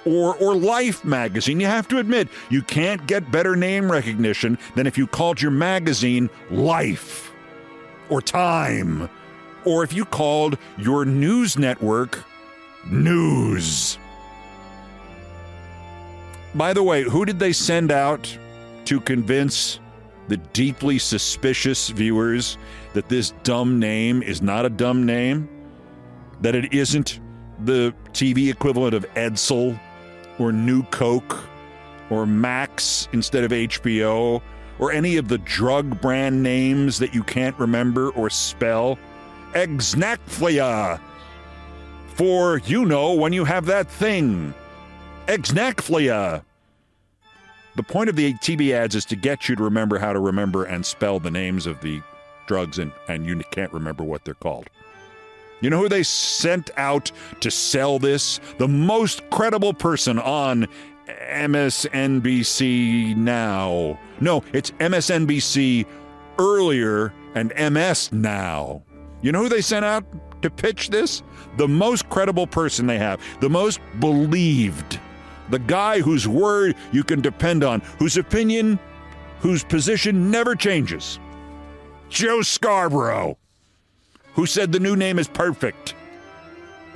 Or Life Magazine. You have to admit, you can't get better name recognition than if you called your magazine Life or Time. Or if you called your news network News. By the way, who did they send out to convince the deeply suspicious viewers that this dumb name is not a dumb name? That it isn't the TV equivalent of Edsel or New Coke or Max instead of HBO or any of the drug brand names that you can't remember or spell? Exnacflia. For you know when you have that thing. Exnacflia. The point of the TV ads is to get you to remember how to remember and spell the names of the drugs, and you can't remember what they're called. You know who they sent out to sell this? The most credible person on MSNBC now. No, it's MSNBC earlier and MS now. You know who they sent out to pitch this? The most credible person they have. The most believed. The guy whose word you can depend on, whose opinion, whose position never changes. Joe Scarborough, who said the new name is perfect.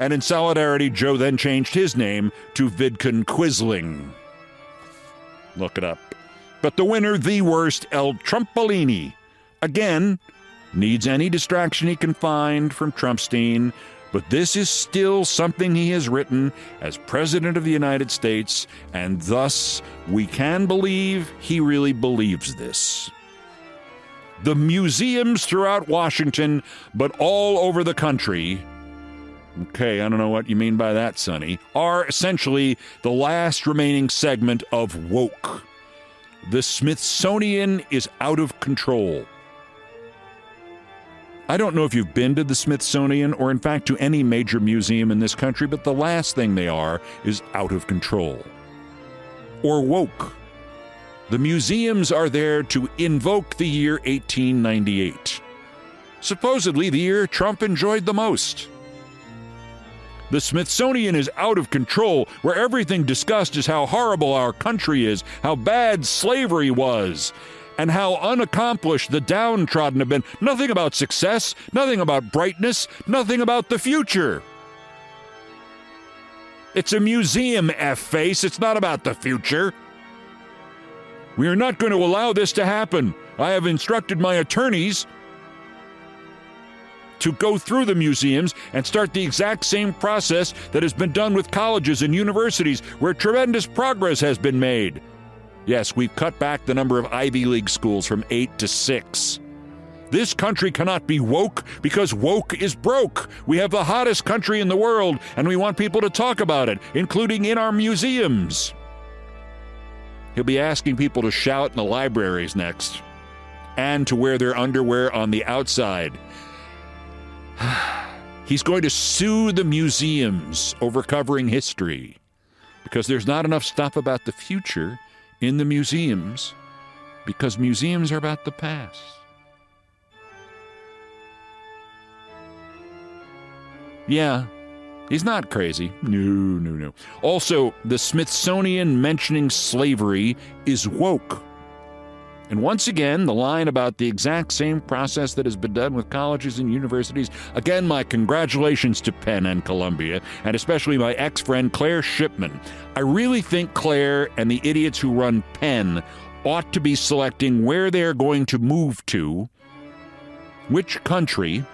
And in solidarity, Joe then changed his name to Vidcon Quisling. Look it up. But the winner, the worst, El Trumpolini, again, needs any distraction he can find from Trumpstein, but this is still something he has written as President of the United States, and thus we can believe he really believes this. The museums throughout Washington, but all over the country, okay, I don't know what you mean by that, Sonny, are essentially the last remaining segment of woke. The Smithsonian is out of control. I don't know if you've been to the Smithsonian or, in fact, to any major museum in this country, but the last thing they are is out of control. Or woke. The museums are there to invoke the year 1898. Supposedly the year Trump enjoyed the most. The Smithsonian is out of control, where everything discussed is how horrible our country is, how bad slavery was, and how unaccomplished the downtrodden have been. Nothing about success, nothing about brightness, nothing about the future. It's a museum, F-face. It's not about the future. We are not going to allow this to happen. I have instructed my attorneys to go through the museums and start the exact same process that has been done with colleges and universities where tremendous progress has been made. Yes, we've cut back the number of Ivy League schools from 8 to 6. This country cannot be woke because woke is broke. We have the hottest country in the world, and we want people to talk about it, including in our museums. He'll be asking people to shout in the libraries next, and to wear their underwear on the outside. He's going to sue the museums over covering history because there's not enough stuff about the future in the museums because museums are about the past. Yeah, he's not crazy. No. Also, the Smithsonian mentioning slavery is woke. And once again, the line about the exact same process that has been done with colleges and universities. Again, my congratulations to Penn and Columbia, and especially my ex-friend Claire Shipman. I really think Claire and the idiots who run Penn ought to be selecting where they're going to move to, which country,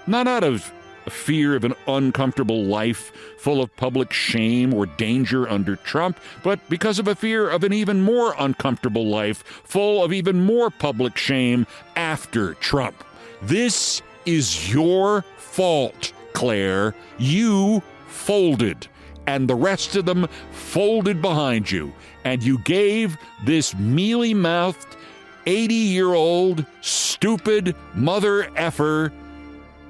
not out of a fear of an uncomfortable life full of public shame or danger under Trump, but because of a fear of an even more uncomfortable life full of even more public shame after Trump. This is your fault, Claire. You folded, and the rest of them folded behind you, and you gave this mealy-mouthed, 80-year-old, stupid mother effer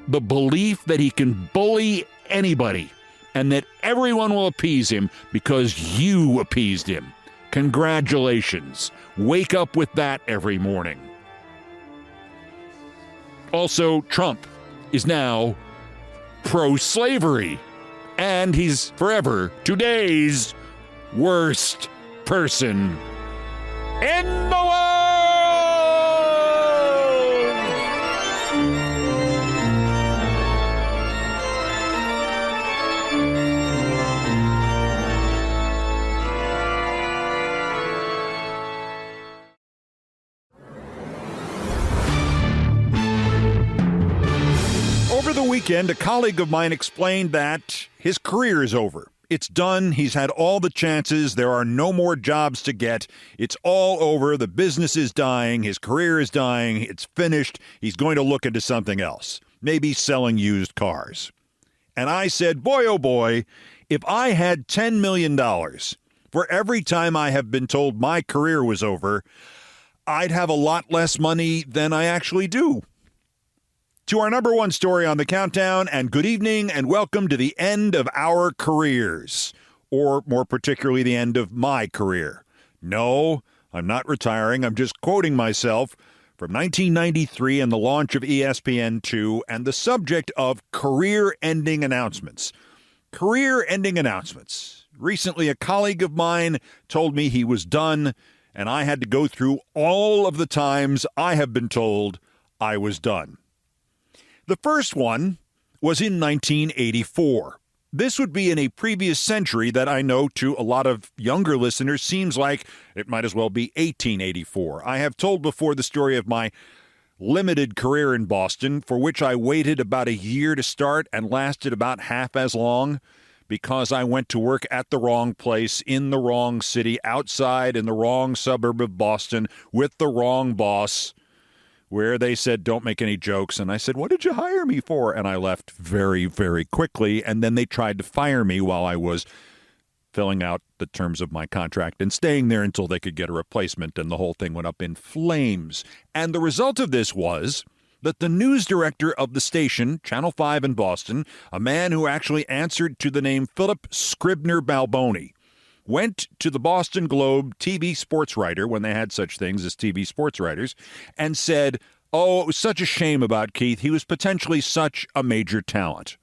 the belief that he can bully anybody and that everyone will appease him because you appeased him. Congratulations. Wake up with that every morning. Also, Trump is now pro-slavery, and he's forever today's worst person in the world! Over the weekend, a colleague of mine explained that his career is over. It's done. He's had all the chances. There are no more jobs to get. It's all over. The business is dying. His career is dying. It's finished. He's going to look into something else, maybe selling used cars. And I said, boy, oh boy, if I had $10 million for every time I have been told my career was over, I'd have a lot less money than I actually do. To our number one story on the countdown, and good evening and welcome to the end of our careers, or more particularly the end of my career. No, I'm not retiring. I'm just quoting myself from 1993 and the launch of ESPN2 and the subject of career-ending announcements. Career-ending announcements. Recently, a colleague of mine told me he was done, and I had to go through all of the times I have been told I was done. The first one was in 1984. This would be in a previous century that I know to a lot of younger listeners seems like it might as well be 1884. I have told before the story of my limited career in Boston, for which I waited about a year to start and lasted about half as long because I went to work at the wrong place, in the wrong city, outside in the wrong suburb of Boston, with the wrong boss, where they said, don't make any jokes. And I said, what did you hire me for? And I left very, very quickly. And then they tried to fire me while I was filling out the terms of my contract and staying there until they could get a replacement. And the whole thing went up in flames. And the result of this was that the news director of the station, Channel 5 in Boston, a man who actually answered to the name Philip Scribner Balboni, went to the Boston Globe TV sports writer, when they had such things as TV sports writers, and said, oh, it was such a shame about Keith. He was potentially such a major talent.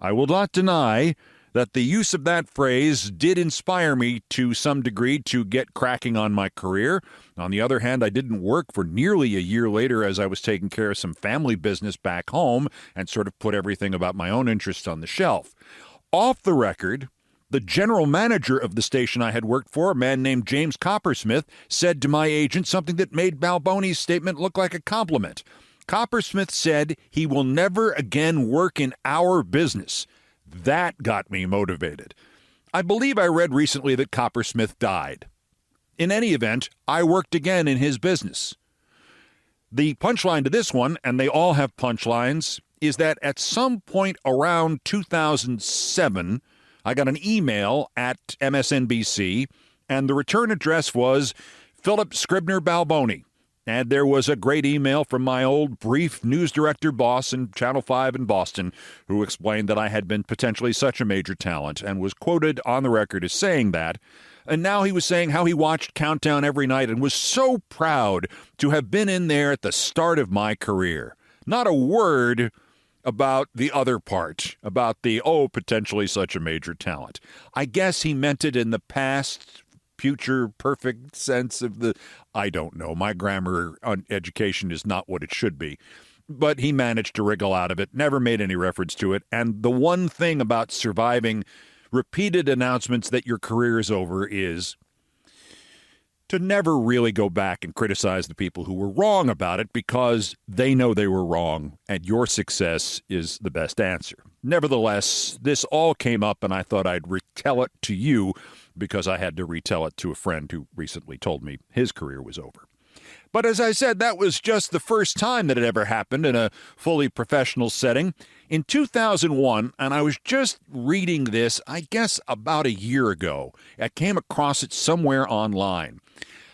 I will not deny that the use of that phrase did inspire me to some degree to get cracking on my career. On the other hand, I didn't work for nearly a year later as I was taking care of some family business back home and sort of put everything about my own interests on the shelf. Off the record, The general manager of the station I had worked for, a man named James Coppersmith, said to my agent something that made Balboni's statement look like a compliment. Coppersmith said he will never again work in our business. That got me motivated. I believe I read recently that Coppersmith died. In any event, I worked again in his business. The punchline to this one, and they all have punchlines, is that at some point around 2007, I got an email at MSNBC, and the return address was Philip Scribner Balboni. And there was a great email from my old brief news director boss in Channel 5 in Boston, who explained that I had been potentially such a major talent and was quoted on the record as saying that. And now he was saying how he watched Countdown every night and was so proud to have been in there at the start of my career. Not a word about the other part, about the, potentially such a major talent. I guess he meant it in the past, future, perfect sense of the, I don't know. My grammar education is not what it should be. But he managed to wriggle out of it, never made any reference to it. And the one thing about surviving repeated announcements that your career is over is to never really go back and criticize the people who were wrong about it, because they know they were wrong and your success is the best answer. Nevertheless, this all came up and I thought I'd retell it to you because I had to retell it to a friend who recently told me his career was over. But as I said, that was just the first time that it ever happened in a fully professional setting. In 2001, and I was just reading this, I guess about a year ago. I came across it somewhere online.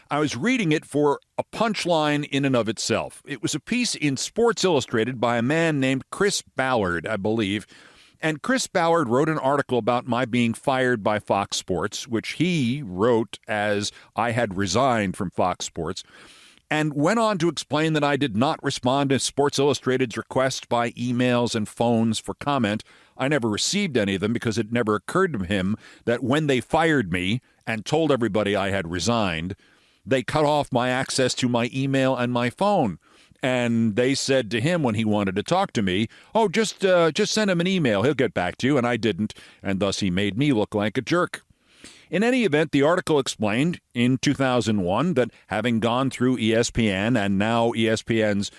I was reading it for a punchline in and of itself. It was a piece in Sports Illustrated by a man named Chris Ballard, I believe. And Chris Ballard wrote an article about my being fired by Fox Sports, which he wrote as I had resigned from Fox Sports, and went on to explain that I did not respond to Sports Illustrated's requests by emails and phones for comment. I never received any of them because it never occurred to him that when they fired me and told everybody I had resigned, they cut off my access to my email and my phone. And they said to him when he wanted to talk to me, just send him an email. He'll get back to you. And I didn't. And thus he made me look like a jerk. In any event, the article explained in 2001 that having gone through ESPN and now ESPN's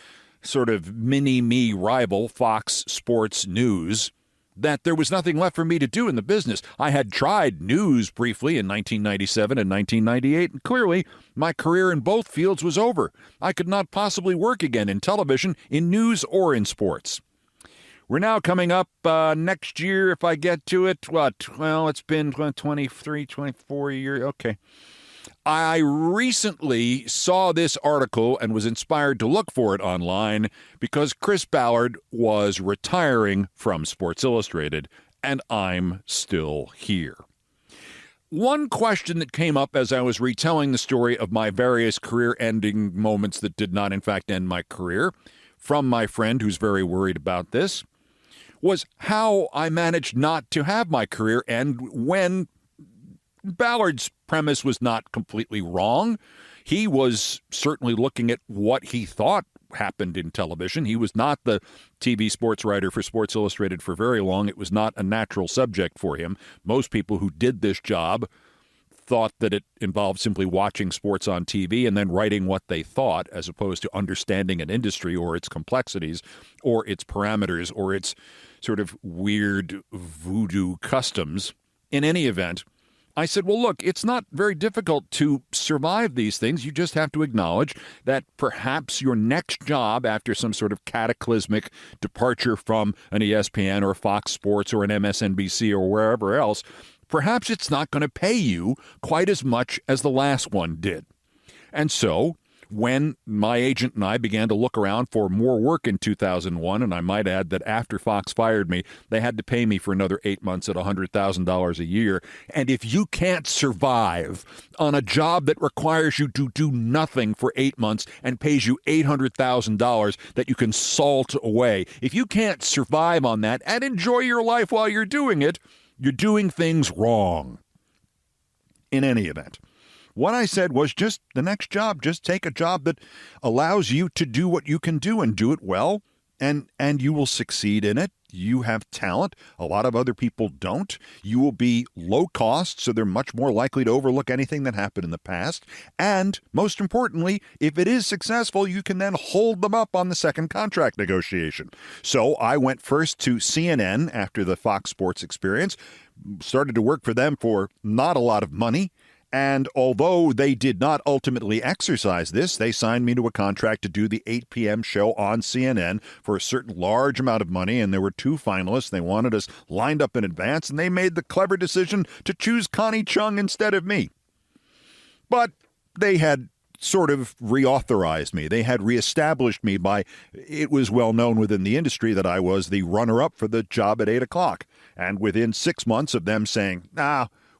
sort of mini-me rival, Fox Sports News, that there was nothing left for me to do in the business. I had tried news briefly in 1997 and 1998, and clearly my career in both fields was over. I could not possibly work again in television, in news, or in sports. We're now coming up next year, if I get to it. It's been 23, 24 years. Okay. I recently saw this article and was inspired to look for it online because Chris Ballard was retiring from Sports Illustrated, and I'm still here. One question that came up as I was retelling the story of my various career-ending moments that did not, in fact, end my career, from my friend who's very worried about this, was how I managed not to have my career end when Ballard's premise was not completely wrong. He was certainly looking at what he thought happened in television. He was not the TV sports writer for Sports Illustrated for very long. It was not a natural subject for him. Most people who did this job thought that it involved simply watching sports on TV and then writing what they thought, as opposed to understanding an industry or its complexities or its parameters or its sort of weird voodoo customs. In any event, I said, well, look, it's not very difficult to survive these things. You just have to acknowledge that perhaps your next job after some sort of cataclysmic departure from an ESPN or Fox Sports or an MSNBC or wherever else, perhaps it's not going to pay you quite as much as the last one did. And so when my agent and I began to look around for more work in 2001, and I might add that after Fox fired me, they had to pay me for another 8 months at $100,000 a year. And if you can't survive on a job that requires you to do nothing for 8 months and pays you $800,000 that you can salt away, if you can't survive on that and enjoy your life while you're doing it, you're doing things wrong. In any event, what I said was just the next job, just take a job that allows you to do what you can do and do it well, and you will succeed in it. you have talent. A lot of other people don't. You will be low cost, so they're much more likely to overlook anything that happened in the past. And most importantly, if it is successful, you can then hold them up on the second contract negotiation. So I went first to CNN after the Fox Sports experience, started to work for them for not a lot of money. And although they did not ultimately exercise this, they signed me to a contract to do the 8 p.m. show on CNN for a certain large amount of money. And there were 2 finalists. They wanted us lined up in advance, and they made the clever decision to choose Connie Chung instead of me. But they had sort of reauthorized me. They had reestablished me by, it was well known within the industry that I was the runner-up for the job at 8 o'clock. And within 6 months of them saying,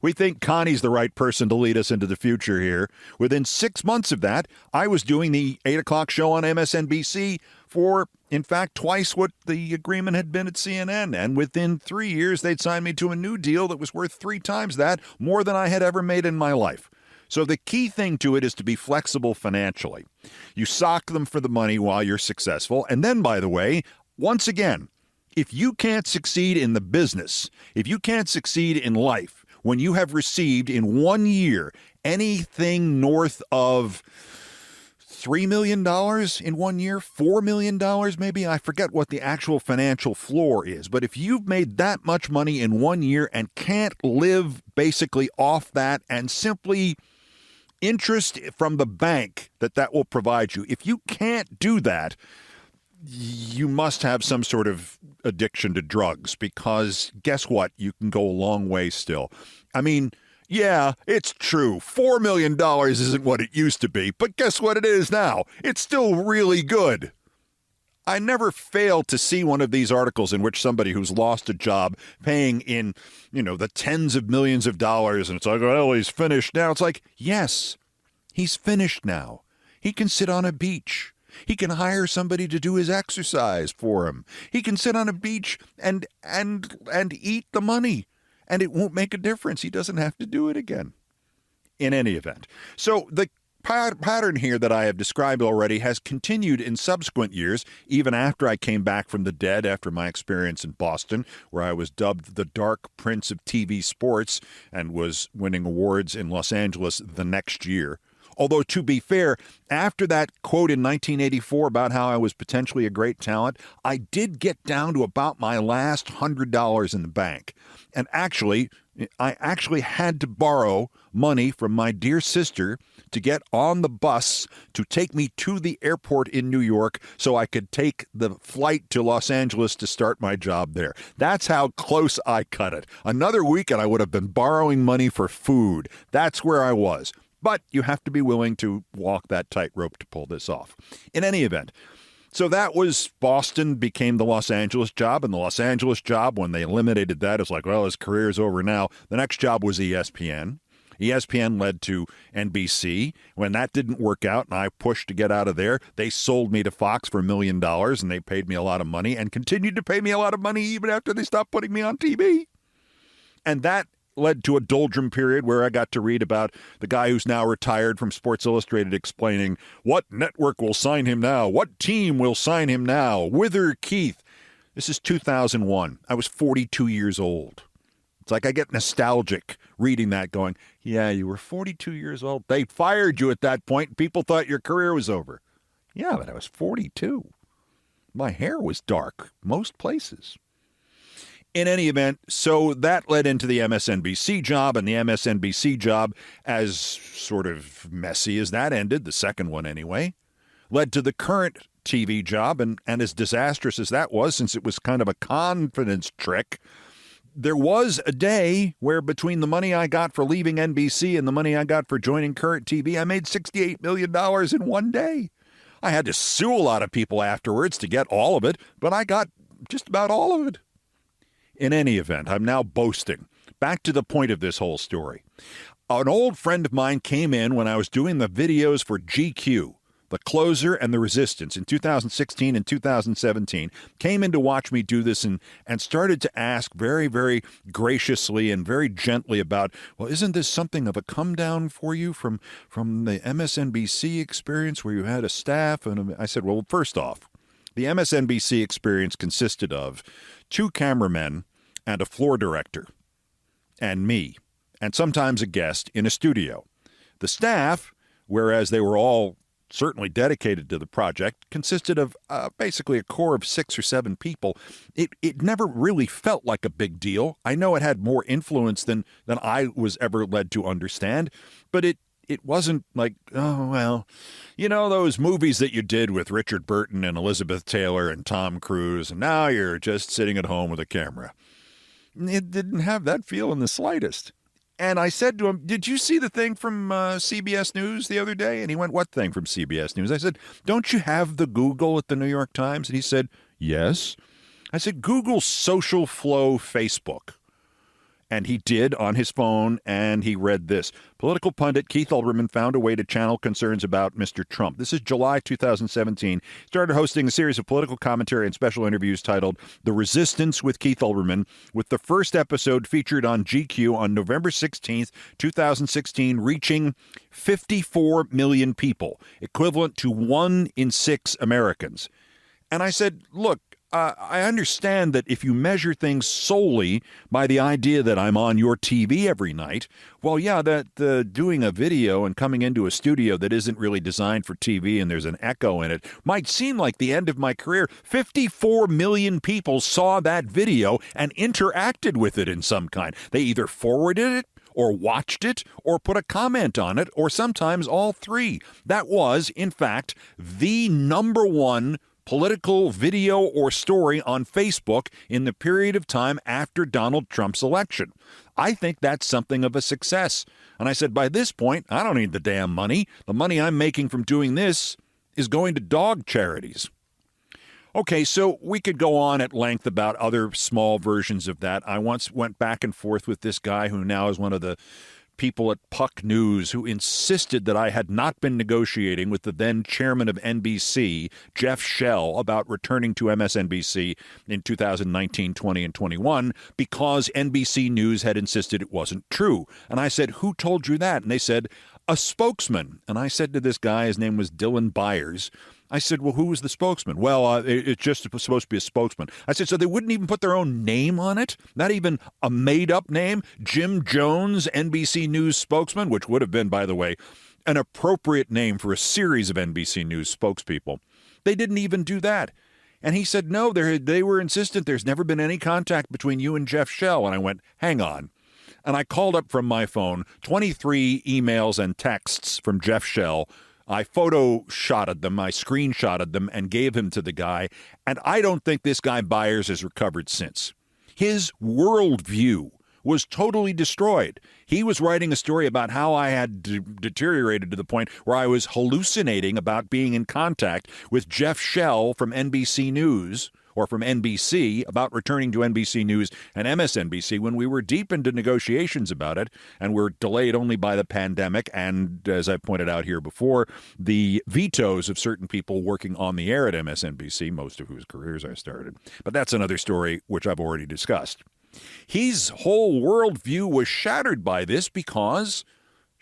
we think Connie's the right person to lead us into the future here. Within 6 months of that, I was doing the 8 o'clock show on MSNBC for, in fact, twice what the agreement had been at CNN. And within 3 years, they'd signed me to a new deal that was worth 3 times that, more than I had ever made in my life. So the key thing to it is to be flexible financially. You sock them for the money while you're successful. And then, by the way, once again, if you can't succeed in the business, if you can't succeed in life, when you have received in 1 year anything north of $3 million in 1 year, $4 million maybe, I forget what the actual financial floor is. But if you've made that much money in 1 year and can't live basically off that and simply interest from the bank that will provide you, if you can't do that, you must have some sort of addiction to drugs, because guess what? You can go a long way still. I mean, yeah, it's true. $4 million isn't what it used to be, but guess what it is now? It's still really good. I never fail to see one of these articles in which somebody who's lost a job paying in, the tens of millions of dollars, and it's like, well, he's finished now. It's like, yes, he's finished now. He can sit on a beach. He can hire somebody to do his exercise for him. He can sit on a beach and eat the money, and it won't make a difference. He doesn't have to do it again. In any event. So the pattern here that I have described already has continued in subsequent years, even after I came back from the dead after my experience in Boston, where I was dubbed the Dark Prince of TV sports and was winning awards in Los Angeles the next year. Although, to be fair, after that quote in 1984 about how I was potentially a great talent, I did get down to about my last $100 in the bank. And I actually had to borrow money from my dear sister to get on the bus to take me to the airport in New York so I could take the flight to Los Angeles to start my job there. That's how close I cut it. Another week and I would have been borrowing money for food. That's where I was. But you have to be willing to walk that tightrope to pull this off. In any event, so that was Boston became the Los Angeles job, and the Los Angeles job, when they eliminated that, it's like, well, his career's over now. The next job was ESPN. ESPN led to NBC. When that didn't work out and I pushed to get out of there, they sold me to Fox for $1 million, and they paid me a lot of money and continued to pay me a lot of money even after they stopped putting me on TV. And that led to a doldrum period where I got to read about the guy who's now retired from Sports Illustrated explaining what network will sign him now, what team will sign him now, whither Keith. This is 2001. I was 42 years old. It's like I get nostalgic reading that going, yeah, you were 42 years old. They fired you at that point. People thought your career was over. Yeah, but I was 42. My hair was dark most places. In any event, so that led into the MSNBC job, and the MSNBC job, as sort of messy as that ended, the second one anyway, led to the current TV job, and as disastrous as that was, since it was kind of a confidence trick. There was a day where between the money I got for leaving NBC and the money I got for joining Current TV, I made $68 million in one day. I had to sue a lot of people afterwards to get all of it, but I got just about all of it. In any event, I'm now boasting. Back to the point of this whole story. An old friend of mine came in when I was doing the videos for GQ, The Closer and The Resistance in 2016 and 2017, came in to watch me do this and started to ask very, very graciously and very gently about, well, isn't this something of a come down for you from the MSNBC experience where you had a staff? And I said, well, first off, The MSNBC experience consisted of 2 cameramen and a floor director and me, and sometimes a guest in a studio. The staff, whereas they were all certainly dedicated to the project, consisted of basically a core of 6 or 7 people. It never really felt like a big deal. I know it had more influence than I was ever led to understand, but it wasn't like, oh, well, you know, those movies that you did with Richard Burton and Elizabeth Taylor and Tom Cruise, and now you're just sitting at home with a camera. It didn't have that feel in the slightest. And I said to him, did you see the thing from CBS News the other day? And he went, what thing from CBS News? I said, don't you have the Google at the New York Times? And he said, yes. I said, Google Social Flow Facebook. And he did on his phone, and he read this. Political pundit Keith Olbermann found a way to channel concerns about Mr. Trump. This is July 2017. He started hosting a series of political commentary and special interviews titled The Resistance with Keith Olbermann, with the first episode featured on GQ on November 16th, 2016, reaching 54 million people, equivalent to 1 in 6 Americans. And I said, look, I understand that if you measure things solely by the idea that I'm on your TV every night, well, yeah, that doing a video and coming into a studio that isn't really designed for TV and there's an echo in it might seem like the end of my career. 54 million people saw that video and interacted with it in some kind. They either forwarded it, or watched it, or put a comment on it, or sometimes all 3. That was, in fact, the #1 political video or story on Facebook in the period of time after Donald Trump's election. I think that's something of a success. And I said, by this point, I don't need the damn money. The money I'm making from doing this is going to dog charities. Okay, so we could go on at length about other small versions of that. I once went back and forth with this guy who now is one of the people at Puck News who insisted that I had not been negotiating with the then chairman of NBC, Jeff Shell, about returning to MSNBC in 2019, 20, and 21 because NBC News had insisted it wasn't true. And I said, who told you that? And they said, a spokesman. And I said to this guy, his name was Dylan Byers, I said, well, who was the spokesman? Well, it's just supposed to be a spokesman. I said, so they wouldn't even put their own name on it? Not even a made-up name? Jim Jones, NBC News spokesman, which would have been, by the way, an appropriate name for a series of NBC News spokespeople. They didn't even do that. And he said, no, they were insistent. There's never been any contact between you and Jeff Shell. And I went, hang on. And I called up from my phone 23 emails and texts from Jeff Shell. I photoshoted them, I screenshotted them, and gave them to the guy. And I don't think this guy Byers has recovered since. His worldview was totally destroyed. He was writing a story about how I had deteriorated to the point where I was hallucinating about being in contact with Jeff Shell from NBC News, or from NBC, about returning to NBC News and MSNBC when we were deep into negotiations about it and were delayed only by the pandemic and, as I pointed out here before, the vetoes of certain people working on the air at MSNBC, most of whose careers I started. But that's another story which I've already discussed. His whole worldview was shattered by this because,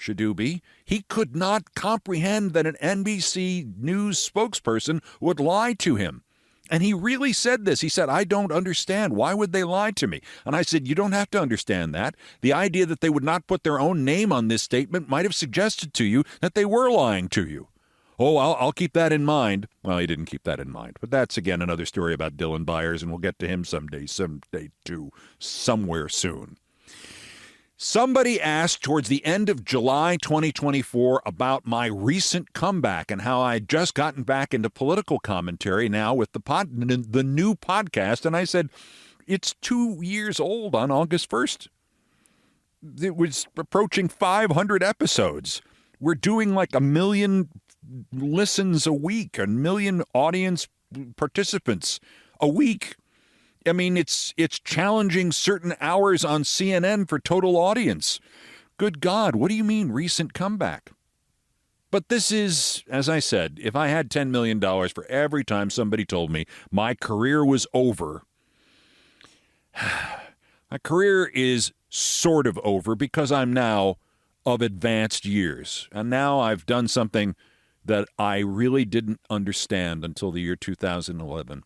Shadoobie, he could not comprehend that an NBC News spokesperson would lie to him. And he really said this. He said, I don't understand. Why would they lie to me? And I said, you don't have to understand that. The idea that they would not put their own name on this statement might have suggested to you that they were lying to you. Oh, I'll keep that in mind. Well, he didn't keep that in mind. But that's, again, another story about Dylan Byers, and we'll get to him someday too, somewhere soon. Somebody asked towards the end of July 2024 about my recent comeback and how I'd just gotten back into political commentary now with the new podcast. And I said, it's 2 years old on August 1st. It was approaching 500 episodes. We're doing like 1 million listens a week, 1 million audience participants a week. I mean, it's challenging certain hours on CNN for total audience. Good God, what do you mean recent comeback? But this is, as I said, if I had $10 million for every time somebody told me my career was over, my career is sort of over because I'm now of advanced years. And now I've done something that I really didn't understand until the year 2011.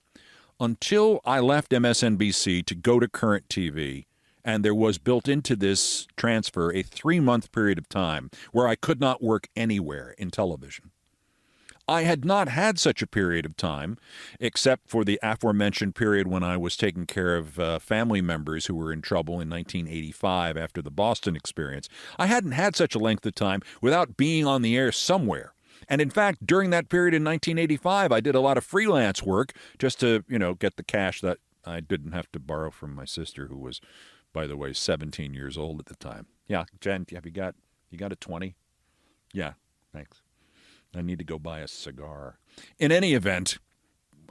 Until I left MSNBC to go to Current TV, and there was built into this transfer a 3-month period of time where I could not work anywhere in television. I had not had such a period of time, except for the aforementioned period when I was taking care of family members who were in trouble in 1985 after the Boston experience. I hadn't had such a length of time without being on the air somewhere. And in fact, during that period in 1985, I did a lot of freelance work just to, get the cash that I didn't have to borrow from my sister, who was, by the way, 17 years old at the time. Yeah, Jen, have you got a 20? Yeah, thanks. I need to go buy a cigar. In any event,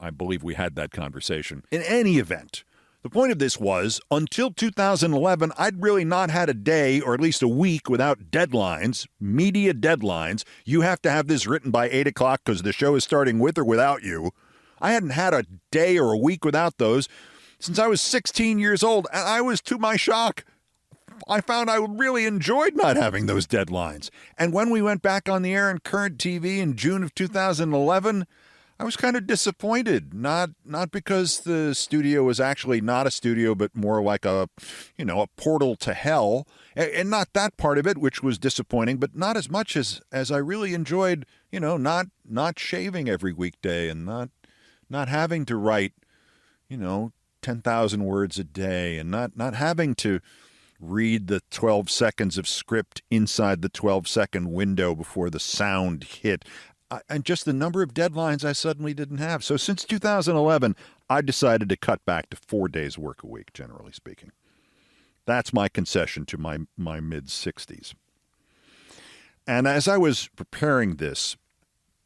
I believe we had that conversation. In any event, the point of this was, until 2011, I'd really not had a day or at least a week without deadlines, media deadlines. You have to have this written by 8 o'clock because the show is starting with or without you. I hadn't had a day or a week without those since I was 16 years old, and I was, to my shock, I found I really enjoyed not having those deadlines. And when we went back on the air in Current TV in June of 2011, I was kind of disappointed, not because the studio was actually not a studio, but more like a portal to hell. And not that part of it, which was disappointing, but not as much as I really enjoyed, not shaving every weekday and not having to write, 10,000 words a day and not having to read the 12 seconds of script inside the 12-second window before the sound hit. And just the number of deadlines I suddenly didn't have. So since 2011, I decided to cut back to 4 days work a week, generally speaking. That's my concession to my mid-60s. And as I was preparing this,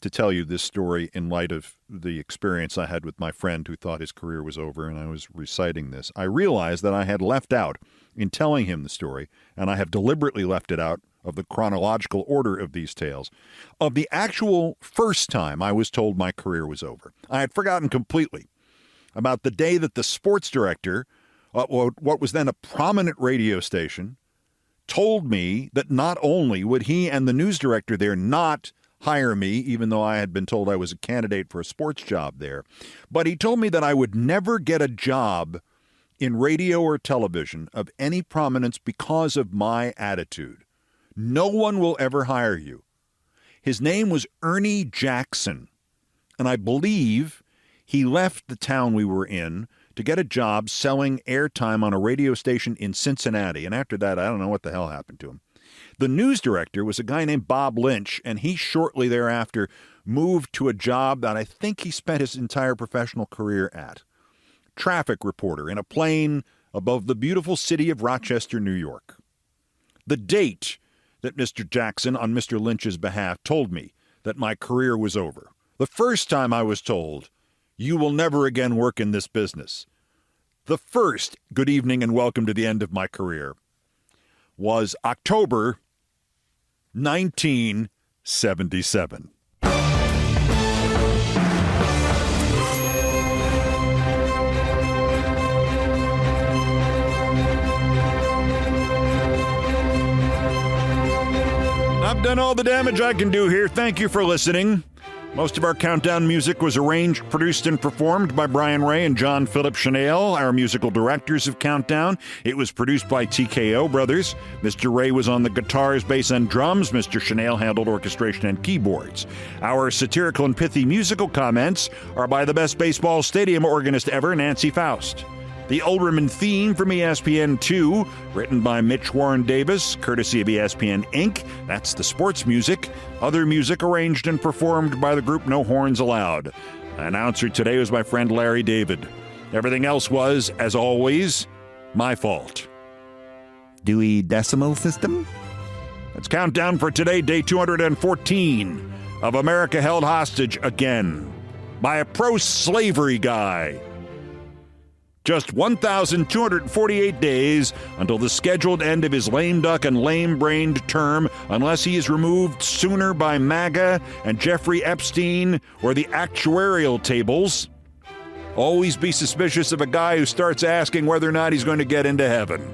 to tell you this story in light of the experience I had with my friend who thought his career was over, and I was reciting this, I realized that I had left out, in telling him the story, and I have deliberately left it out of the chronological order of these tales, of the actual first time I was told my career was over. I had forgotten completely about the day that the sports director, what was then a prominent radio station, told me that not only would he and the news director there not hire me, even though I had been told I was a candidate for a sports job there, but he told me that I would never get a job in radio or television of any prominence because of my attitude. No one will ever hire you. His name was Ernie Jackson, and I believe he left the town we were in to get a job selling airtime on a radio station in Cincinnati, and after that, I don't know what the hell happened to him. The news director was a guy named Bob Lynch, and he shortly thereafter moved to a job that I think he spent his entire professional career at. Traffic reporter in a plane above the beautiful city of Rochester, New York. The date that Mr. Jackson, on Mr. Lynch's behalf, told me that my career was over. The first time I was told, you will never again work in this business. The first good evening and welcome to the end of my career was October 1977. I've done all the damage I can do here. Thank you for listening. Most of our countdown music was arranged, produced, and performed by Brian Ray and John Philip Chanel, our musical directors of Countdown. It was produced by TKO Brothers. Mr. Ray was on the guitars, bass, and drums. Mr. Chanel handled orchestration and keyboards. Our satirical and pithy musical comments are by the best baseball stadium organist ever, Nancy Faust. The Olbermann theme from ESPN2, written by Mitch Warren Davis, courtesy of ESPN Inc. That's the sports music. Other music arranged and performed by the group No Horns Allowed. Announcer today was my friend Larry David. Everything else was, as always, my fault. Dewey Decimal System? Let's count down for today, day 214 of America held hostage again by a pro-slavery guy. Just 1,248 days until the scheduled end of his lame duck and lame-brained term, unless he is removed sooner by MAGA and Jeffrey Epstein or the actuarial tables. Always be suspicious of a guy who starts asking whether or not he's going to get into heaven.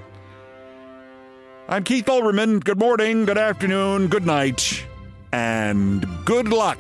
I'm Keith Olbermann. Good morning, good afternoon, good night, and good luck.